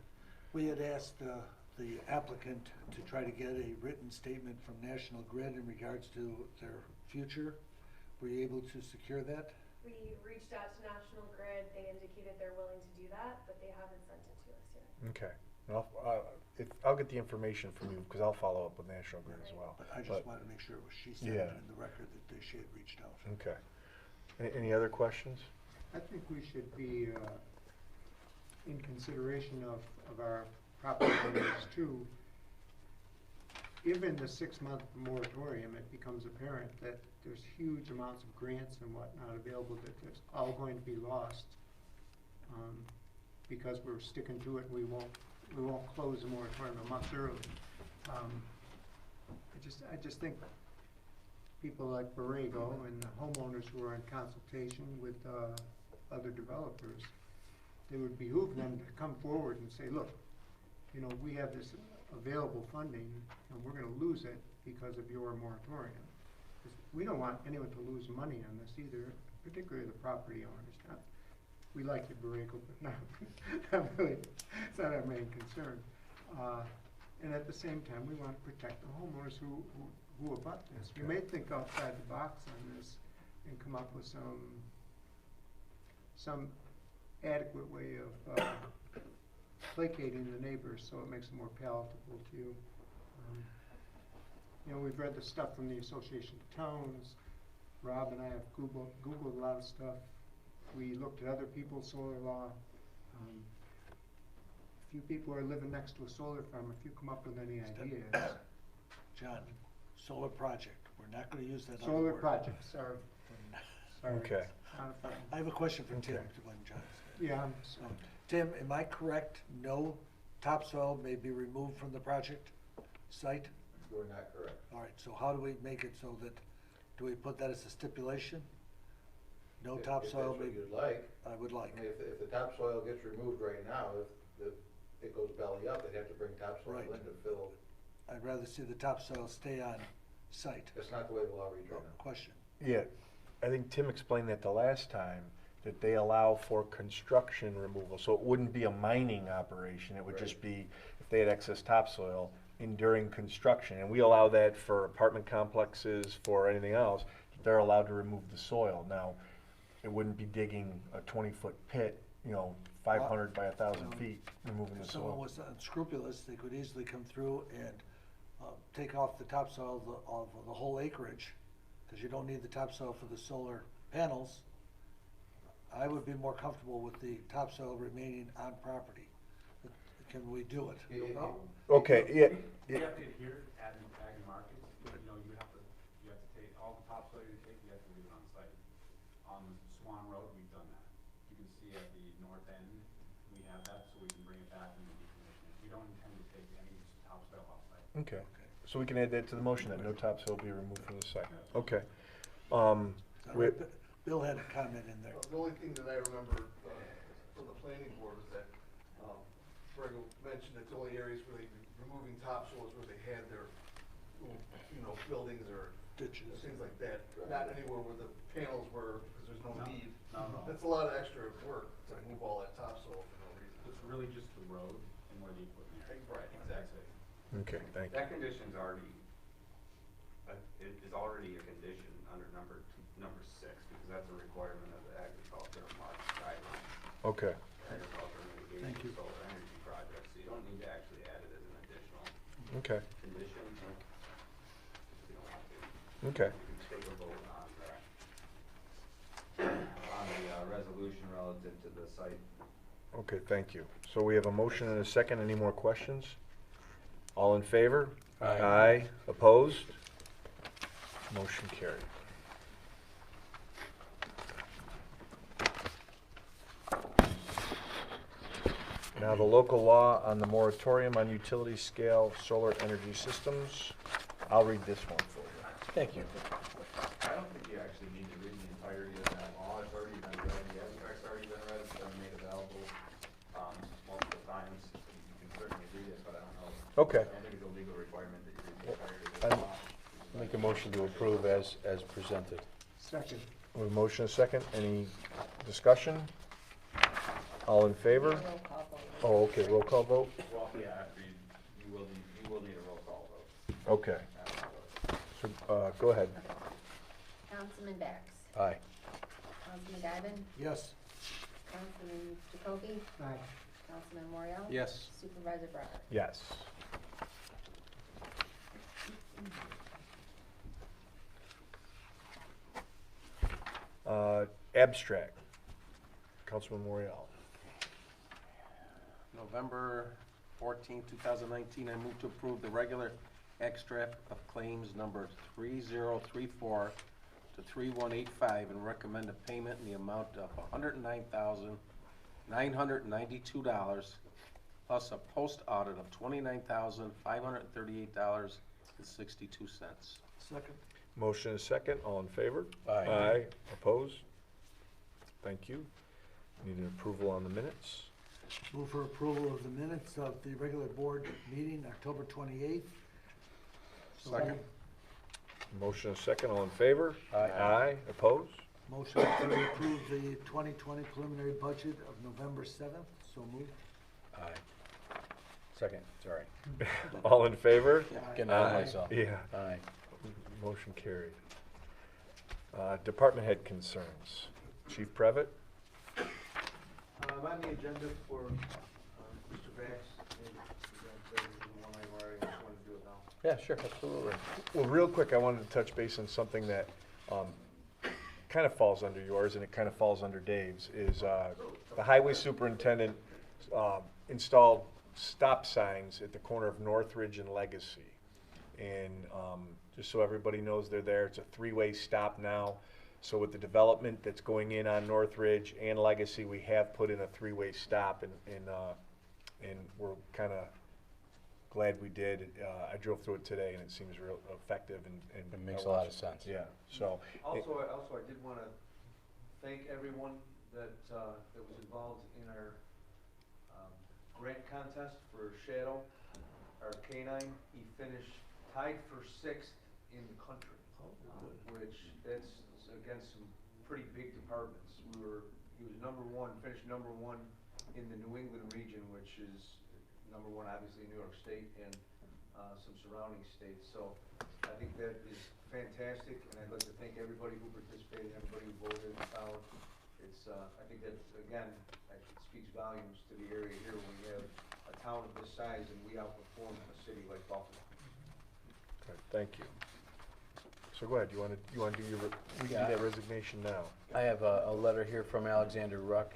We had asked the applicant to try to get a written statement from National Grid in regards to their future. Were you able to secure that? We reached out to National Grid, they indicated they're willing to do that, but they haven't sent it to us yet. Okay. I'll get the information from you because I'll follow up with National Grid as well. But I just wanted to make sure she said Yeah. in the record that she had reached out. Okay. Any other questions? I think we should be, in consideration of our property owners too, if in the 6-month moratorium it becomes apparent that there's huge amounts of grants and whatnot available, that there's all going to be lost, because we're sticking to it, we won't close the moratorium a month early. I just think people like Borrego and the homeowners who are in consultation with other developers, it would behoove them to come forward and say, look, we have this available funding and we're gonna lose it because of your moratorium. 'Cause we don't want anyone to lose money on this either, particularly the property owners. We like the Borrego, but not really, it's not our main concern. And at the same time, we want to protect the homeowners who abut this. We may think outside the box on this and come up with some adequate way of placating the neighbors so it makes it more palatable to you. We've read the stuff from the Association of Towns. Rob and I have Googled a lot of stuff. We looked at other people's solar law. A few people are living next to a solar farm. If you come up with any ideas. John, solar project, we're not gonna use that other Solar word. projects, sorry. Sorry. Okay. I have a question for Tim, Okay. when John's. Yeah, Tim, am I correct? No topsoil may be removed from the project site? You're not correct. All right, so how do we make it so that, do we put that as a stipulation? No topsoil If may, that's what you'd like. I would like. I mean, if the topsoil gets removed right now, if it goes belly up, they'd have to bring topsoil Right. in to fill. I'd rather see the topsoil stay on site. That's not the way the law reads right now. Question. Yeah, I think Tim explained that the last time, that they allow for construction removal, so it wouldn't be a mining operation, it would just be, if they had excess topsoil, during construction, and we allow that for apartment complexes, for anything else, they're allowed to remove the soil. Now, it wouldn't be digging a 20-foot pit, 500 by 1,000 feet, removing the If someone soil. was unscrupulous, they could easily come through and take off the topsoil of the whole acreage because you don't need the topsoil for the solar panels, I would be more comfortable with the topsoil remaining on property. Can we do it? Okay, yeah, You have to adhere to ag markets, you know, you have to take, all the topsoil you take, you have to leave it on site. On Swan Road, we've done that. You can see at the north end, we have that, so we can bring it back and decommission it. We don't intend to take any topsoil off site. okay. So we can add that to the motion, that no topsoil be removed from the site. Okay. We- Bill had a comment in there. The only thing that I remember from the planning board was that Greg mentioned that the only areas where they'd be removing topsoil is where they had their little, buildings or Ditches. things like that. Not anywhere where the panels were, because there's no need. No. That's a lot of extra work to move all that topsoil for no reason. It's really just the road and where the equipment is. Right, That's it. Okay, thank you. That condition's already, it is already a condition under number 6, because that's a requirement of the agriculture market guidelines. Okay, Agriculture Thank mitigation you. solar energy projects, so you don't need to actually add it as an additional okay, condition. If you don't want to. okay. You can take a vote on the resolution relative to the site. Okay, thank you. So we have a motion and a second. Any more questions? All in favor? Aye. Aye. Opposed? Motion carried. Now the local law on the moratorium on utility scale solar energy systems. I'll read this one for you. Thank you. I don't think you actually need to read the entirety of that law. It's already been read. The abstract's already been read. It's been made available multiple times. You can certainly read it, but I don't know. Okay. I don't think it's a legal requirement that you read the entirety of the law. Make a motion to approve as presented. Second. We have a motion and a second. Any discussion? All in favor? Roll call vote. Oh, okay, roll call vote? Well, yeah, you will need a roll call vote. Okay. So, go ahead. Councilman Bax. Aye. Councilman Guyban. Yes. Councilman Jacoby. Aye. Councilman Morial. Yes. Supervisor Brower. Yes. Abstract. Councilman Morial. November 14, 2019, I move to approve the regular extract of claims number 3034 to 3185 and recommend a payment in the amount of $109,992 plus a post audit of $29,538.62. Second. Motion and a second. All in favor? Aye. Aye. Opposed? Thank you. Need an approval on the minutes. Move for approval of the minutes of the regular board meeting, October 28th. Second. Motion and a second. All in favor? Aye. Aye. Opposed? Motion to approve the 2020 preliminary budget of November 7th. So moved. Aye. Second, sorry. All in favor? Getting ahead of Aye. myself. Yeah. Aye. Motion carried. Department head concerns. Chief Previtt? On the agenda for Mr. Bax, and the one I've already just wanted to do it now. Yeah, sure, absolutely. Well, real quick, I wanted to touch base on something that kind of falls under yours and it kind of falls under Dave's, is the highway superintendent installed stop signs at the corner of Northridge and Legacy. And just so everybody knows they're there, it's a three-way stop now. So with the development that's going in on Northridge and Legacy, we have put in a three-way stop, and we're kind of glad we did. I drove through it today, and it seems real effective. And It makes a lot of sense. Yeah. So Also, I did want to thank everyone that was involved in our grant contest for Shadow, our canine. He finished tied for 6th in the country, which that's against some pretty big departments. He was finished number 1 in the New England region, which is number 1 obviously in New York State and some surrounding states. So I think that is fantastic, and I'd like to thank everybody who participated, everybody who voted in the town. It's I think that again actually speaks volumes to the area here when we have a town of this size and we outperform a city like Buffalo. okay, thank you. So go ahead, you wanna do your, we can do that resignation now. I have a letter here from Alexander Ruck.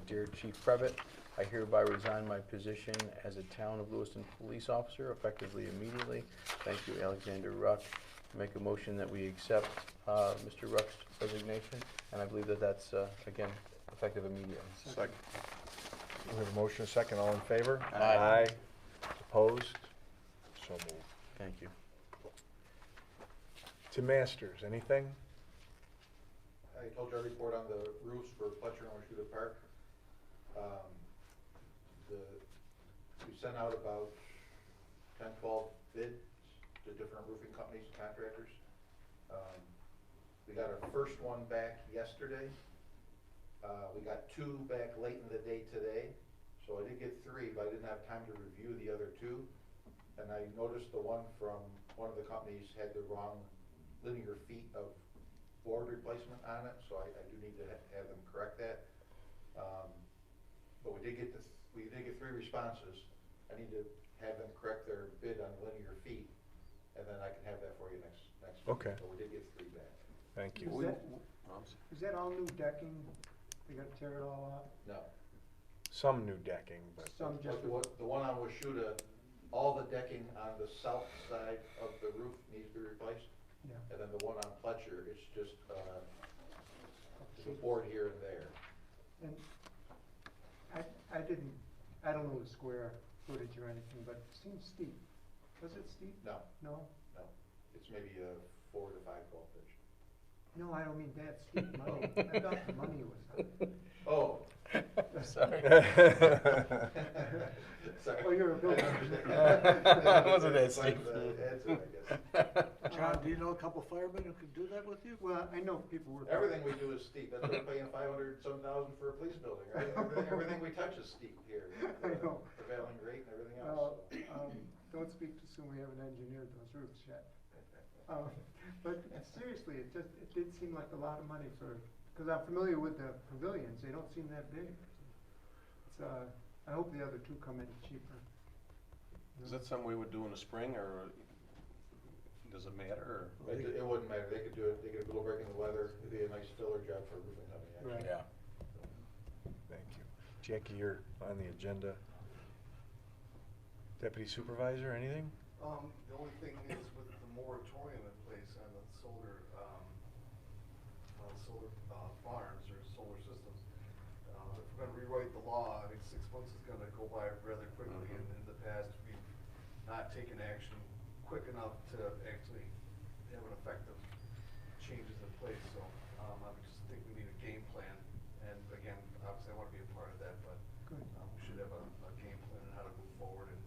Dear Chief Previtt, I hereby resign my position as a Town of Lewiston police officer effectively immediately. Thank you, Alexander Ruck. Make a motion that we accept Mr. Ruck's resignation, and I believe that that's, again, effective immediately. Second. We have a motion, a second, all in favor? Aye. Opposed? So moved. Thank you. To Masters, anything? I told you I report on the roofs for Fletcher and Washuta Park. We sent out about 10, 12 bids to different roofing companies and contractors. We got our first one back yesterday. We got 2 back late in the day today. So I did get 3, but I didn't have time to review the other 2. And I noticed the one from one of the companies had the wrong linear feet of board replacement on it, so I do need to have them correct that. But we did get 3 responses. I need to have them correct their bid on linear feet, and then I can have that for you next week. Okay. But we did get 3 back. Thank you. Is that all new decking? They gotta tear it all out? No. Some new decking, but Some just, The one on Washuta, all the decking on the south side of the roof needs to be replaced. yeah. And then the one on Fletcher, it's just, there's a board here and there. And I don't know the square footage or anything, but it seems steep. Was it steep? No, No? no, it's maybe a 4 to 5 voltage. No, I don't mean that steep money. I thought the money was high. Oh. Sorry. Sorry. Oh, you're a builder. Wasn't that steep. Answer, I guess. John, do you know a couple firemen who can do that with you? Well, I know people work. Everything we do is steep. That's why we're paying 500-some thousand for a police building, right? Everything we touch is steep here. I know. Prevailing rate and everything else. Don't speak too soon, we haven't engineered those roofs yet. But seriously, it did seem like a lot of money because I'm familiar with the pavilions, they don't seem that big. It's, I hope the other 2 come in cheaper. Is that something we would do in the spring, or does it matter? Or? It wouldn't matter. They could do it. They could go break in the weather. It'd be a nice filler job for a roofing company, actually. Right. Yeah. thank you. Jackie, you're on the agenda. Deputy Supervisor, anything? The only thing is with the moratorium in place on the solar farms or solar systems, if we're gonna rewrite the law, I think 6 months is gonna go by rather quickly, and in the past, we've not taken action quick enough to actually have an effective changes in place, so, I just think we need a game plan, and again, obviously I wanna be a part of that, but, Good. we should have a game plan on how to move forward and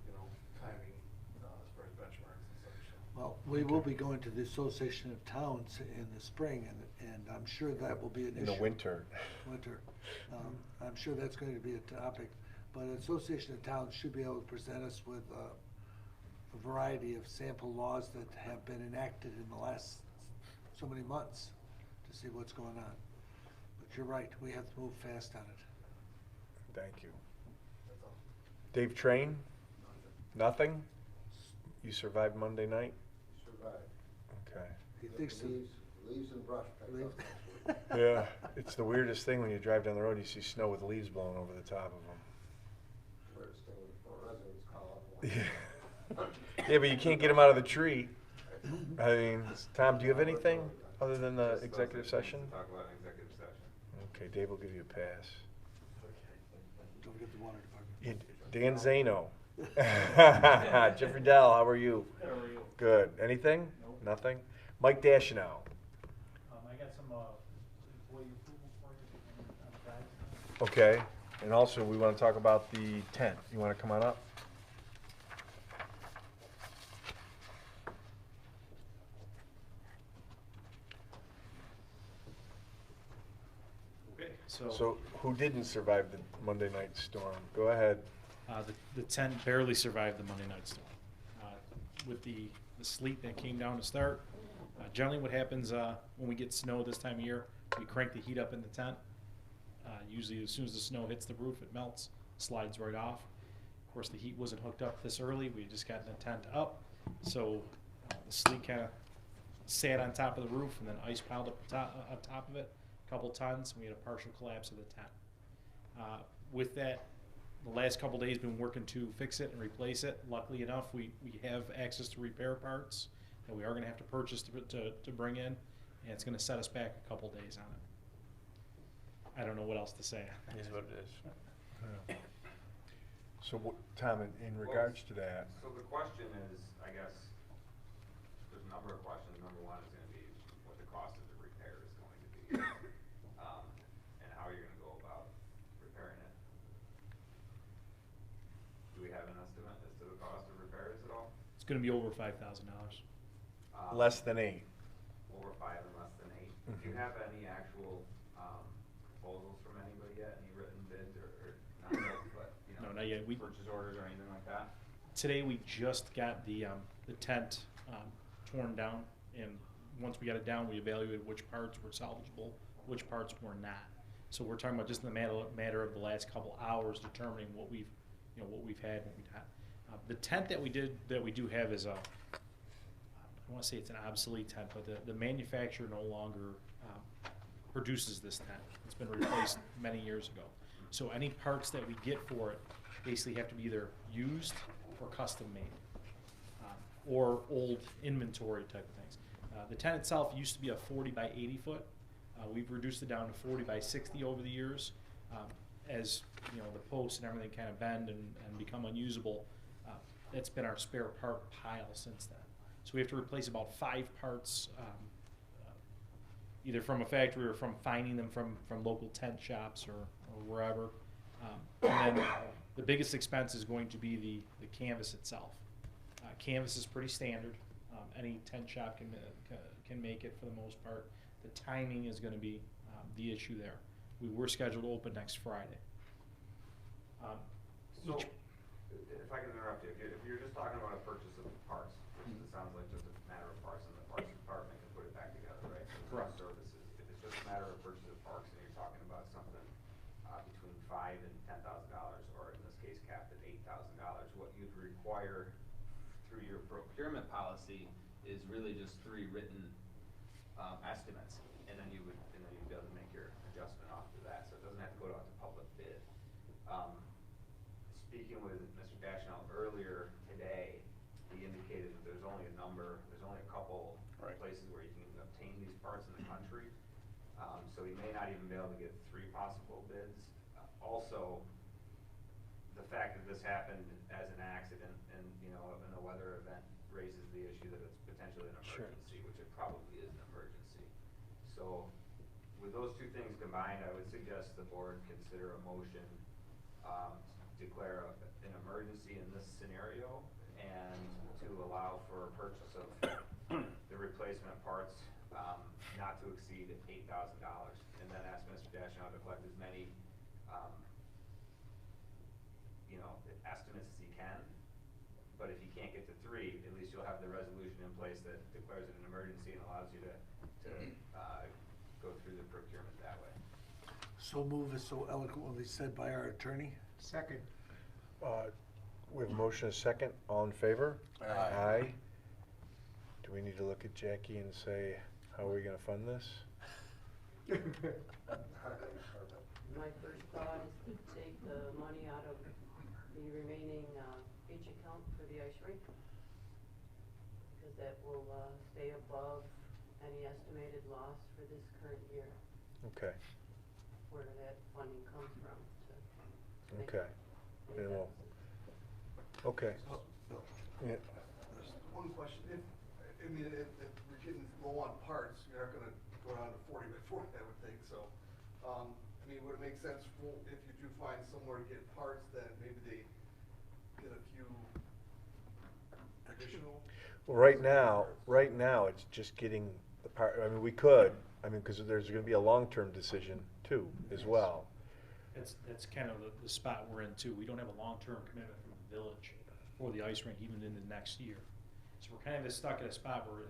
some, timing, as far as benchmarks and such. Well, we will be going to the Association of Towns in the spring, and I'm sure that will be an issue. In the winter. Winter. I'm sure that's going to be a topic, but the Association of Towns should be able to present us with a variety of sample laws that have been enacted in the last so many months to see what's going on. But you're right, we have to move fast on it. Thank you. That's all. Dave Train? Nothing? You survived Monday night? Survive. Okay. He thinks that Leaves and brush picked Leave- up next week. Yeah, it's the weirdest thing when you drive down the road, you see snow with leaves blowing over the top of Weirdest thing for residents call up. them. Yeah, but you can't get them out of the tree. I mean, Tom, do you have anything other than the executive session? Talk about an executive session. Okay, Dave will give you a pass. Don't forget the water department. Dan Zano. Jeffrey Dell, how are you? How are you? Good. Anything? Nope. Nothing? Mike Dashnow. I got some, employee approval for you on Friday. Okay. And also, we want to talk about the tent. You want to come on up? Okay, So, who didn't survive the Monday night storm? Go ahead. the tent barely survived the Monday night storm. With the sleet that came down to start, generally what happens when we get snow this time of year, we crank the heat up in the tent. Usually as soon as the snow hits the roof, it melts, slides right off. Of course, the heat wasn't hooked up this early. We just got the tent up, so the sleet kind of sat on top of the roof and then ice piled up on top of it, a couple tons. We had a partial collapse of the tent. With that, the last couple days been working to fix it and replace it. Luckily enough, we have access to repair parts that we are going to have to purchase to bring in, and it's going to set us back a couple days on it. I don't know what else to say. It is what it is. Yeah. So, Tom, in regards to that, So the question is, I guess, there's a number of questions. Number one is gonna be what the cost of the repair is going to be, and how you're gonna go about repairing it. Do we have an estimate as to the cost of repairs at all? It's going to be over $5,000. less than 8. Over 5 and less than 8. Do you have any actual proposals from anybody yet? Any written bids or not yet, but, you know, No, not yet. purchase orders or anything like that? Today we just got the tent torn down, and once we got it down, we evaluated which parts were salvageable, which parts were not. So we're talking about just in the matter of the last couple hours determining what we've had, what we've not. The tent that we do have is I want to say it's an obsolete tent, but the manufacturer no longer produces this tent. It's been replaced many years ago. So any parts that we get for it basically have to be either used or custom made, or old inventory type of things. The tent itself used to be a 40 by 80 foot. We've reduced it down to 40 by 60 over the years. As you know, the posts and everything kind of bend and become unusable. That's been our spare part pile since then. So we have to replace about 5 parts, either from a factory or from finding them from local tent shops or wherever. And then the biggest expense is going to be the canvas itself. Canvas is pretty standard. Any tent shop can make it for the most part. The timing is going to be the issue there. We were scheduled to open next Friday. So, if I can interrupt you, if you're just talking about a purchase of parts, which it sounds like just a matter of parts, and the parts department can put it back together, right? So Correct. Services. If it's just a matter of purchase of parts, and you're talking about something between $5,000 and $10,000, or in this case capped at $8,000, what you'd require through your procurement policy is really just 3 written estimates, and then you'd be able to make your adjustment off to that, so it doesn't have to go out to public bid. Speaking with Mr. Dashnell earlier today, he indicated that there's only a couple places where you can obtain these parts in the country. So he may not even be able to get 3 possible bids. Also, the fact that this happened as an accident and, you know, in a weather event raises the issue that it's potentially an emergency, which it probably is an emergency. So with those 2 things combined, I would suggest the board consider a motion to declare an emergency in this scenario and to allow for purchase of the replacement parts not to exceed $8,000, and then ask Mr. Dashnell to collect as many estimates as he can. But if he can't get to 3, at least you'll have the resolution in place that declares it an emergency and allows you to go through the procurement that way. So move is so eloquently said by our attorney. Second. We have a motion and a second. All in favor? Aye. Do we need to look at Jackie and say, how are we going to fund this? My first thought is to take the money out of the remaining beach account for the ice rink, because that will stay above any estimated loss for this current year, Okay. where that funding comes from. Okay. And we'll, okay. Yeah. Just one question, if we're getting low on parts, you're not gonna go down to 40 by 40, I would think, so, would it make sense if you do find somewhere to get parts, that maybe they get a few additional? Well, right now, it's just getting the part, we could, because there's gonna be a long-term decision too, as well. That's kind of the spot we're in too. We don't have a long-term commitment from the village or the ice rink even in the next year. So we're kind of stuck at a spot where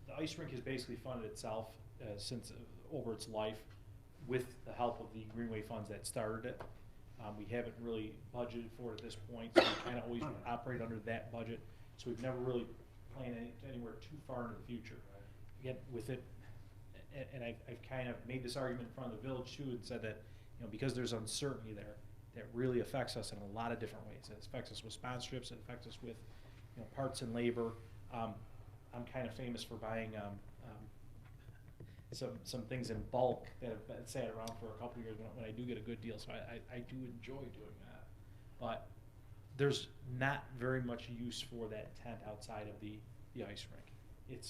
the ice rink has basically funded itself since over its life with the help of the Greenway funds that started it. We haven't really budgeted for it at this point, so we kind of always operate under that budget. So we've never really plan anywhere too far into the future. Again, with it, and I've kind of made this argument in front of the village too, and said that, you know, because there's uncertainty there, that really affects us in a lot of different ways. It affects us with sponsorships, it affects us with, you know, parts and labor. I'm kind of famous for buying some things in bulk that have been sat around for a couple of years when I do get a good deal, so I do enjoy doing that. But there's not very much use for that tent outside of the ice rink.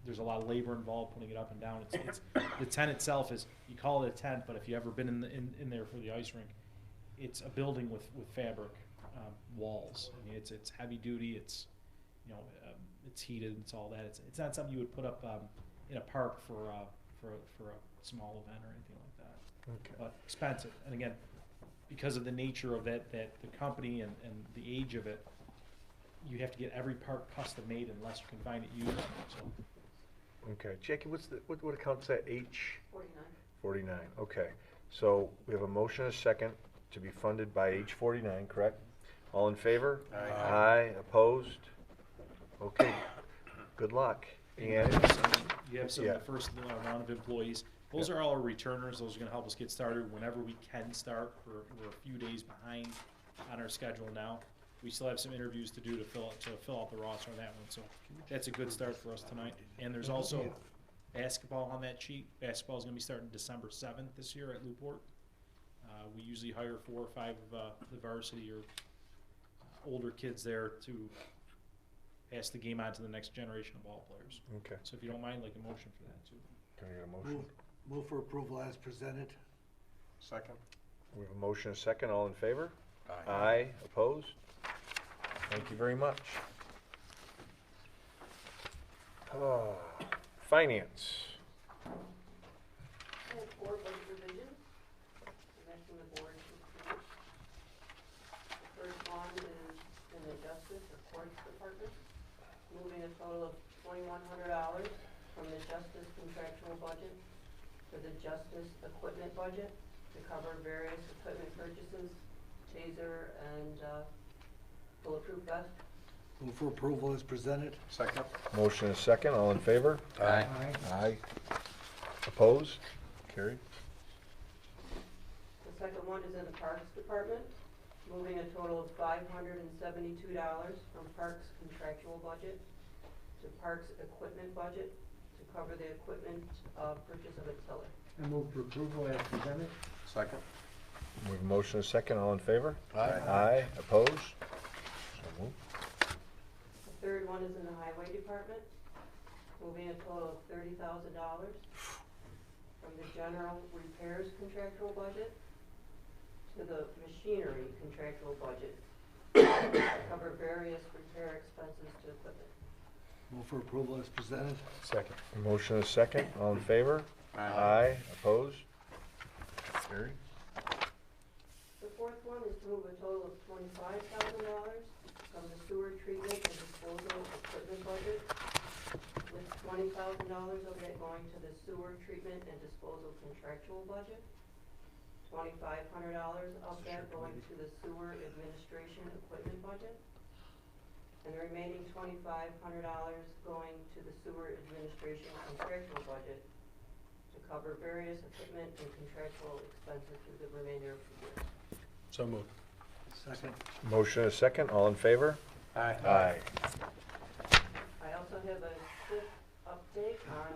There's a lot of labor involved putting it up and down. It's the tent itself is, you call it a tent, but if you've ever been in there for the ice rink, it's a building with fabric walls. I mean, it's heavy duty. It's, you know, it's heated. It's all that. It's not something you would put up in a park for a small event or anything like that. Okay. But expensive, and again, because of the nature of that the company and the age of it, you have to get every part custom made unless you can find it used. So. Okay, Jackie, what account's that, H? 49. 49, okay. So we have a motion and a second to be funded by H49, correct? All in favor? Aye. Aye, opposed? Okay, good luck. And You have some yeah. of the first round of employees. Those are all our returners. Those are going to help us get started whenever we can start. We're a few days behind on our schedule now. We still have some interviews to do to fill out the roster on that one. So that's a good start for us tonight. And there's also basketball on that sheet. Basketball is going to be starting December 7th this year at Newport. We usually hire 4 or 5 of the varsity or older kids there to pass the game on to the next generation of ball players. Okay. So if you don't mind, like a motion for that too. Can I get a motion? Move for approval as presented. Second. We have a motion and a second. All in favor? Aye. Aye, opposed? Thank you very much. Finance. I have 4 budget revisions. I'm asking the board to approve. The first one is in the Justice or Courts Department, moving a total of $2,100 from the Justice contractual budget to the Justice equipment budget to cover various equipment purchases, taser and bulletproof vest. Move for approval as presented. Second. Motion and a second. All in favor? Aye. Aye. Opposed? Carried. The second one is in the Parks Department, moving a total of $572 from Parks contractual budget to Parks equipment budget to cover the equipment purchase of a tiller. I move for approval as presented. Second. We have a motion and a second. All in favor? Aye. Aye. Opposed? So moved. The third one is in the Highway Department, moving a total of $30,000 from the general repairs contractual budget to the machinery contractual budget to cover various repair expenses to equipment. Move for approval as presented. Second. Motion and a second. All in favor? Aye. Opposed? Carried. The fourth one is to move a total of $25,000 from the sewer treatment and disposal equipment budget, with $20,000 of it going to the sewer treatment and disposal contractual budget, $2,500 of that going to the sewer administration equipment budget, and the remaining $2,500 going to the sewer administration contractual budget to cover various equipment and contractual expenses through the remainder of the year. So moved. Second. Motion and a second. All in favor? Aye. Aye. I also have a quick update on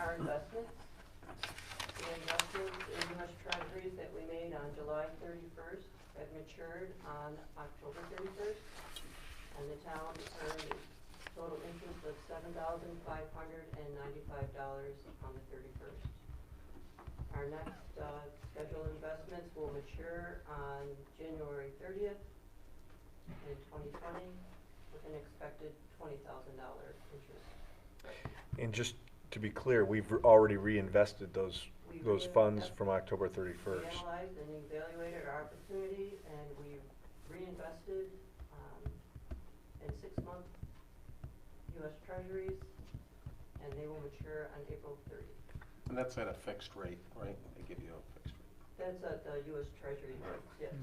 our investments. The investments in U.S. Treasuries that we made on July 31st have matured on October 31st, and the town earned total interest of $7,595 on the 31st. Our next scheduled investments will mature on January 30th in 2020 with an expected $20,000 interest. And just to be clear, we've already reinvested those funds from October 31st. We analyzed and evaluated our opportunity, and we reinvested in 6-month U.S. Treasuries, and they will mature on April 30th. And that's at a fixed rate, right? They give you a fixed rate. That's at the U.S. Treasury, yes.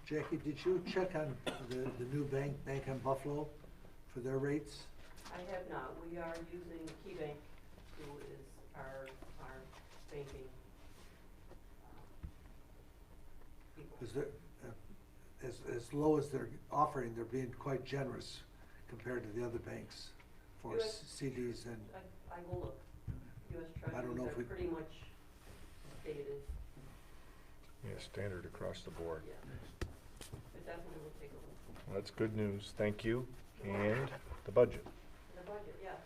Jackie, did you check on the new bank on Buffalo for their rates? I have not. We are using KeyBank, who is our banking people. Is there, as low as they're offering, they're being quite generous compared to the other banks for US CDs and, I will look. US I don't know Treasuries if are we- pretty much stated, Yeah, standard across the board. yeah. But definitely we'll take a look. Well, that's good news. Thank you. And the budget. The budget, yes.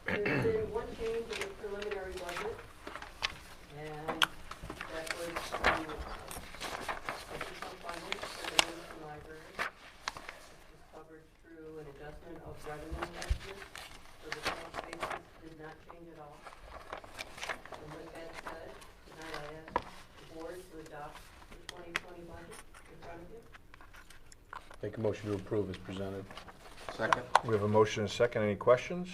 There's been one change in the preliminary budget, and that was to additional funding for the Lewiston Library, which is covered through an adjustment of revenue estimates, so the tax basis did not change at all. And with that said, tonight I ask the board to adopt the 2020 budget in front of you. Make a motion to approve as presented. Second. We have a motion and a second. Any questions?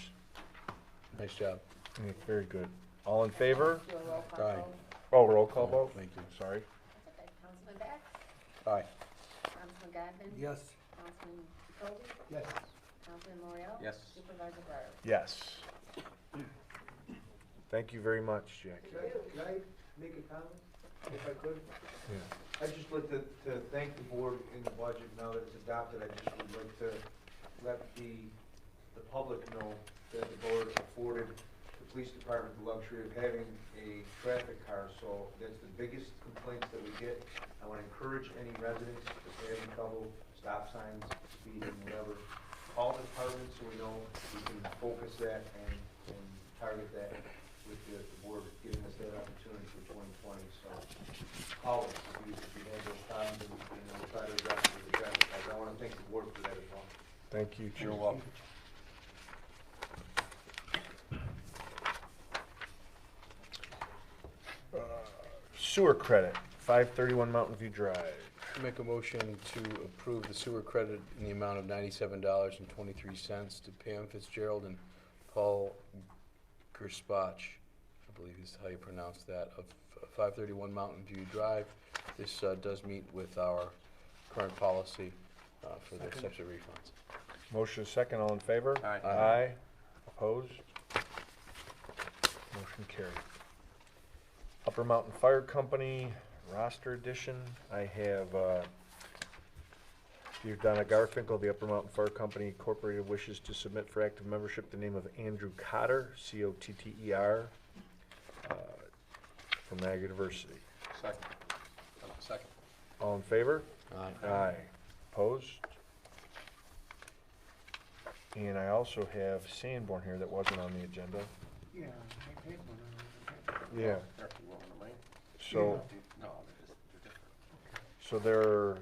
Nice job. Very good. All in favor? Do a roll call Aye. vote. Oh, roll call vote? Thank you. Sorry. That's okay. Councilman Bax? Aye. Councilman Godwin? yes. Councilman Jacoby? Yes. Councilman Morel? Yes. Supervisor Breyer? Yes. Thank you very much, Jackie. Can I make a comment, if I could? Yeah. I'd just like to thank the board in the budget, now that it's adopted, I just would like to let the public know that the board afforded the police department the luxury of having a traffic car, so that's the biggest complaints that we get. I want to encourage any residents, if they're having trouble, stop signs, speeding, whatever, call the department so we know we can focus that and target that with the board giving us that opportunity for 2020, so call us if you have those problems, and we'll try to address it with the traffic guys. I want to thank the board for that as well. Thank you, Chief. You're welcome. Sewer credit, 531 Mountain View Drive. Make a motion to approve the sewer credit in the amount of $97.23 to Pam Fitzgerald and Paul Gerspach, I believe is how you pronounce that, of 531 Mountain View Drive. This does meet with our current policy for the types of refunds. Motion second, all in favor? Aye. Aye. Opposed? Motion carried. Upper Mountain Fire Company roster edition. I have Dear Donna Garfinkel, the Upper Mountain Fire Company Incorporated wishes to submit for active membership the name of Andrew Cotter, C-O-T-T-E-R, from Mag University. Second. All in favor? Aye. Aye. Opposed? And I also have Sanborn here that wasn't on the agenda. Yeah, I paid one of them. Yeah. After one of mine. So, No, they're different. so they're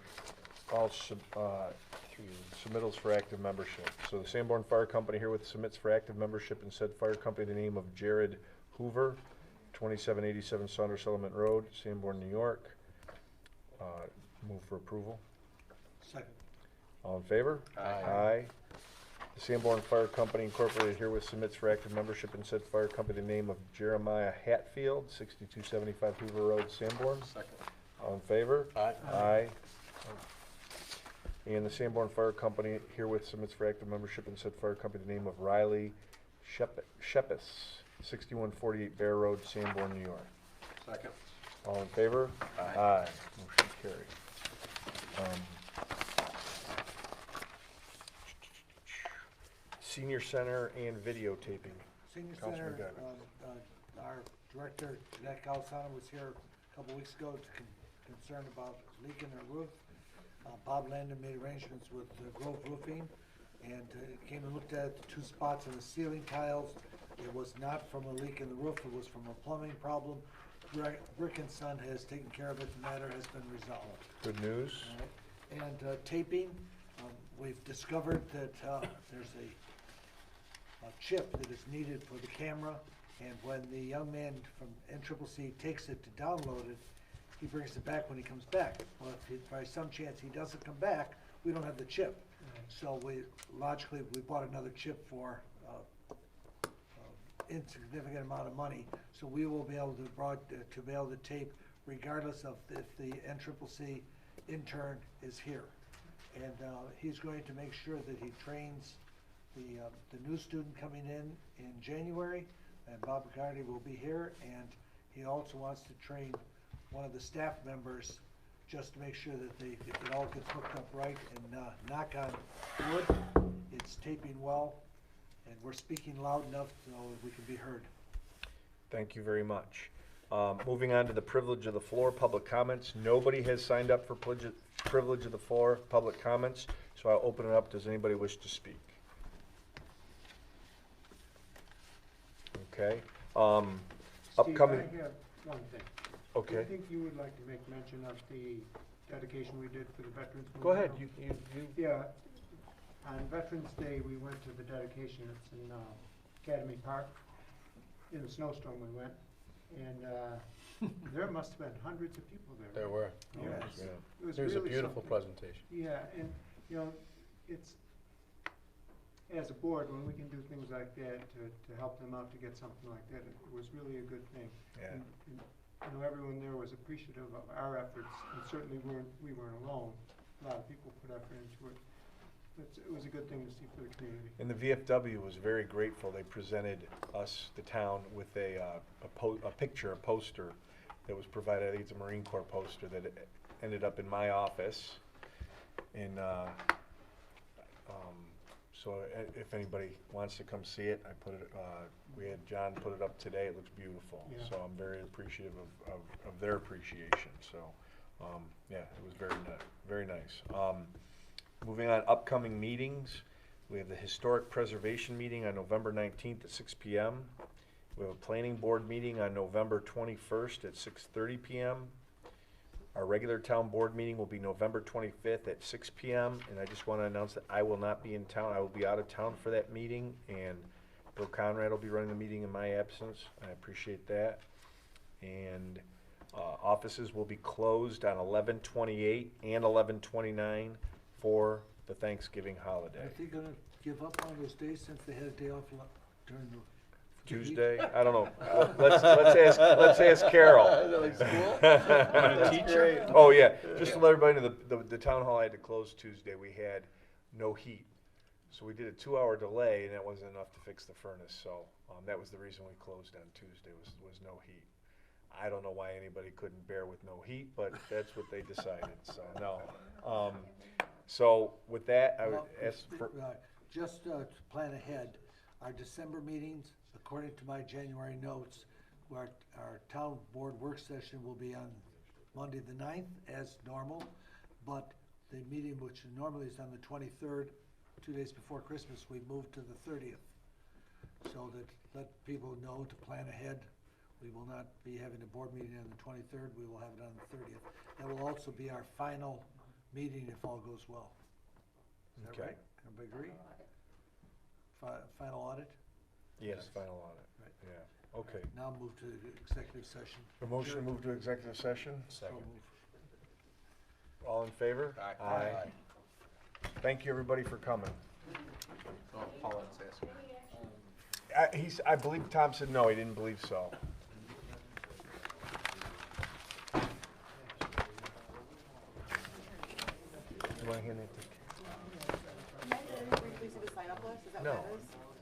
all submittals for active membership. So the Sanborn Fire Company herewith submits for active membership in said fire company the name of Jared Hoover, 2787 Saunders Settlement Road, Sanborn, New York. Move for approval. Second. All in favor? Aye. Aye. The Sanborn Fire Company Incorporated herewith submits for active membership in said fire company the name of Jeremiah Hatfield, 6275 Hoover Road, Sanborn. Second. All in favor? Aye. Aye. And the Sanborn Fire Company herewith submits for active membership in said fire company the name of Riley Shepis, 6148 Bear Road, Sanborn, New York. Second. All in favor? Aye. Aye. Motion carried. Senior Center and videotaping. Senior Councilman Center, Gavin. our director, Jeanette Calisano, was here a couple weeks ago concerned about a leak in their roof. Bob Landon made arrangements with Grove Roofing, and came and looked at the two spots in the ceiling tiles. It was not from a leak in the roof, it was from a plumbing problem. Brick and Son has taken care of it, the matter has been resolved. Good news. All right. And taping, we've discovered that there's a chip that is needed for the camera, and when the young man from NCCC takes it to download it, he brings it back when he comes back. Well, if by some chance he doesn't come back, we don't have the chip. So logically, we bought another chip for insignificant amount of money. So we will be able to tape regardless of if the NCCC intern is here. And he's going to make sure that he trains the new student coming in January, and Bob McCarty will be here, and he also wants to train one of the staff members just to make sure that it all gets hooked up right, and knock on wood, it's taping well, and we're speaking loud enough so we can be heard. Thank you very much. Moving on to the privilege of the floor, public comments. Nobody has signed up for privilege of the floor, public comments, so I'll open it up. Does anybody wish to speak? Okay. Upcoming. Steve, I have one thing. Okay. I think you would like to make mention of the dedication we did for the Veterans Memorial. Go ahead. You. Yeah, on Veterans Day, we went to the dedication. It's in Academy Park. In the snowstorm we went, and there must have been hundreds of people there. There were. Yeah. Yeah. It was It was a really beautiful something. presentation. Yeah, and, you know, it's, as a board, when we can do things like that to help them out to get something like that, it was really a good thing. Yeah. And, you know, everyone there was appreciative of our efforts, and certainly we weren't alone. A lot of people put effort into it. It was a good thing to see for the community. And the VFW was very grateful. They presented us, the town, with a picture, a poster that was provided. I think it's a Marine Corps poster that ended up in my office. And so if anybody wants to come see it, I put it. We had John put it up today. It looks beautiful. Yeah. So I'm very appreciative of their appreciation. So yeah, it was very nice. Moving on, upcoming meetings. We have the Historic Preservation Meeting on November 19th at 6 p.m. We have a Planning Board meeting on November 21st at 6:30 p.m. Our regular town board meeting will be November 25th at 6 p.m. And I just want to announce that I will not be in town. I will be out of town for that meeting, and Bill Conrad will be running the meeting in my absence. I appreciate that. And offices will be closed on 11/28 and 11/29 for the Thanksgiving holiday. Are they gonna give up on those days since they had a day off during the Tuesday? I don't know. Let's ask Carol. Is that like school? Teacher? Oh, yeah. Just to let everybody know, the town hall had to close Tuesday. We had no heat. So we did a 2-hour delay, and that wasn't enough to fix the furnace. So that was the reason we closed on Tuesday, was no heat. I don't know why anybody couldn't bear with no heat, but that's what they decided. So, no. So with that, I would ask for... Just to plan ahead, our December meetings, according to my January notes, our town board work session will be on Monday the 9th as normal, but the meeting, which normally is on the 23rd, 2 days before Christmas, we moved to the 30th. So that let people know to plan ahead. We will not be having a board meeting on the 23rd, we will have it on the 30th. That will also be our final meeting if all goes well. Is that Okay. right? Everybody agree? Final audit? Yes, final audit. Right. Yeah, okay. Now move to the executive session. A motion to move to executive session? So move. All in favor? Aye. Thank you, everybody, for coming. Oh, Paulette's asking. I believe Tom said no, he didn't believe so. You want to hand that to Can I briefly see the sign-up list? Is that No. what that is?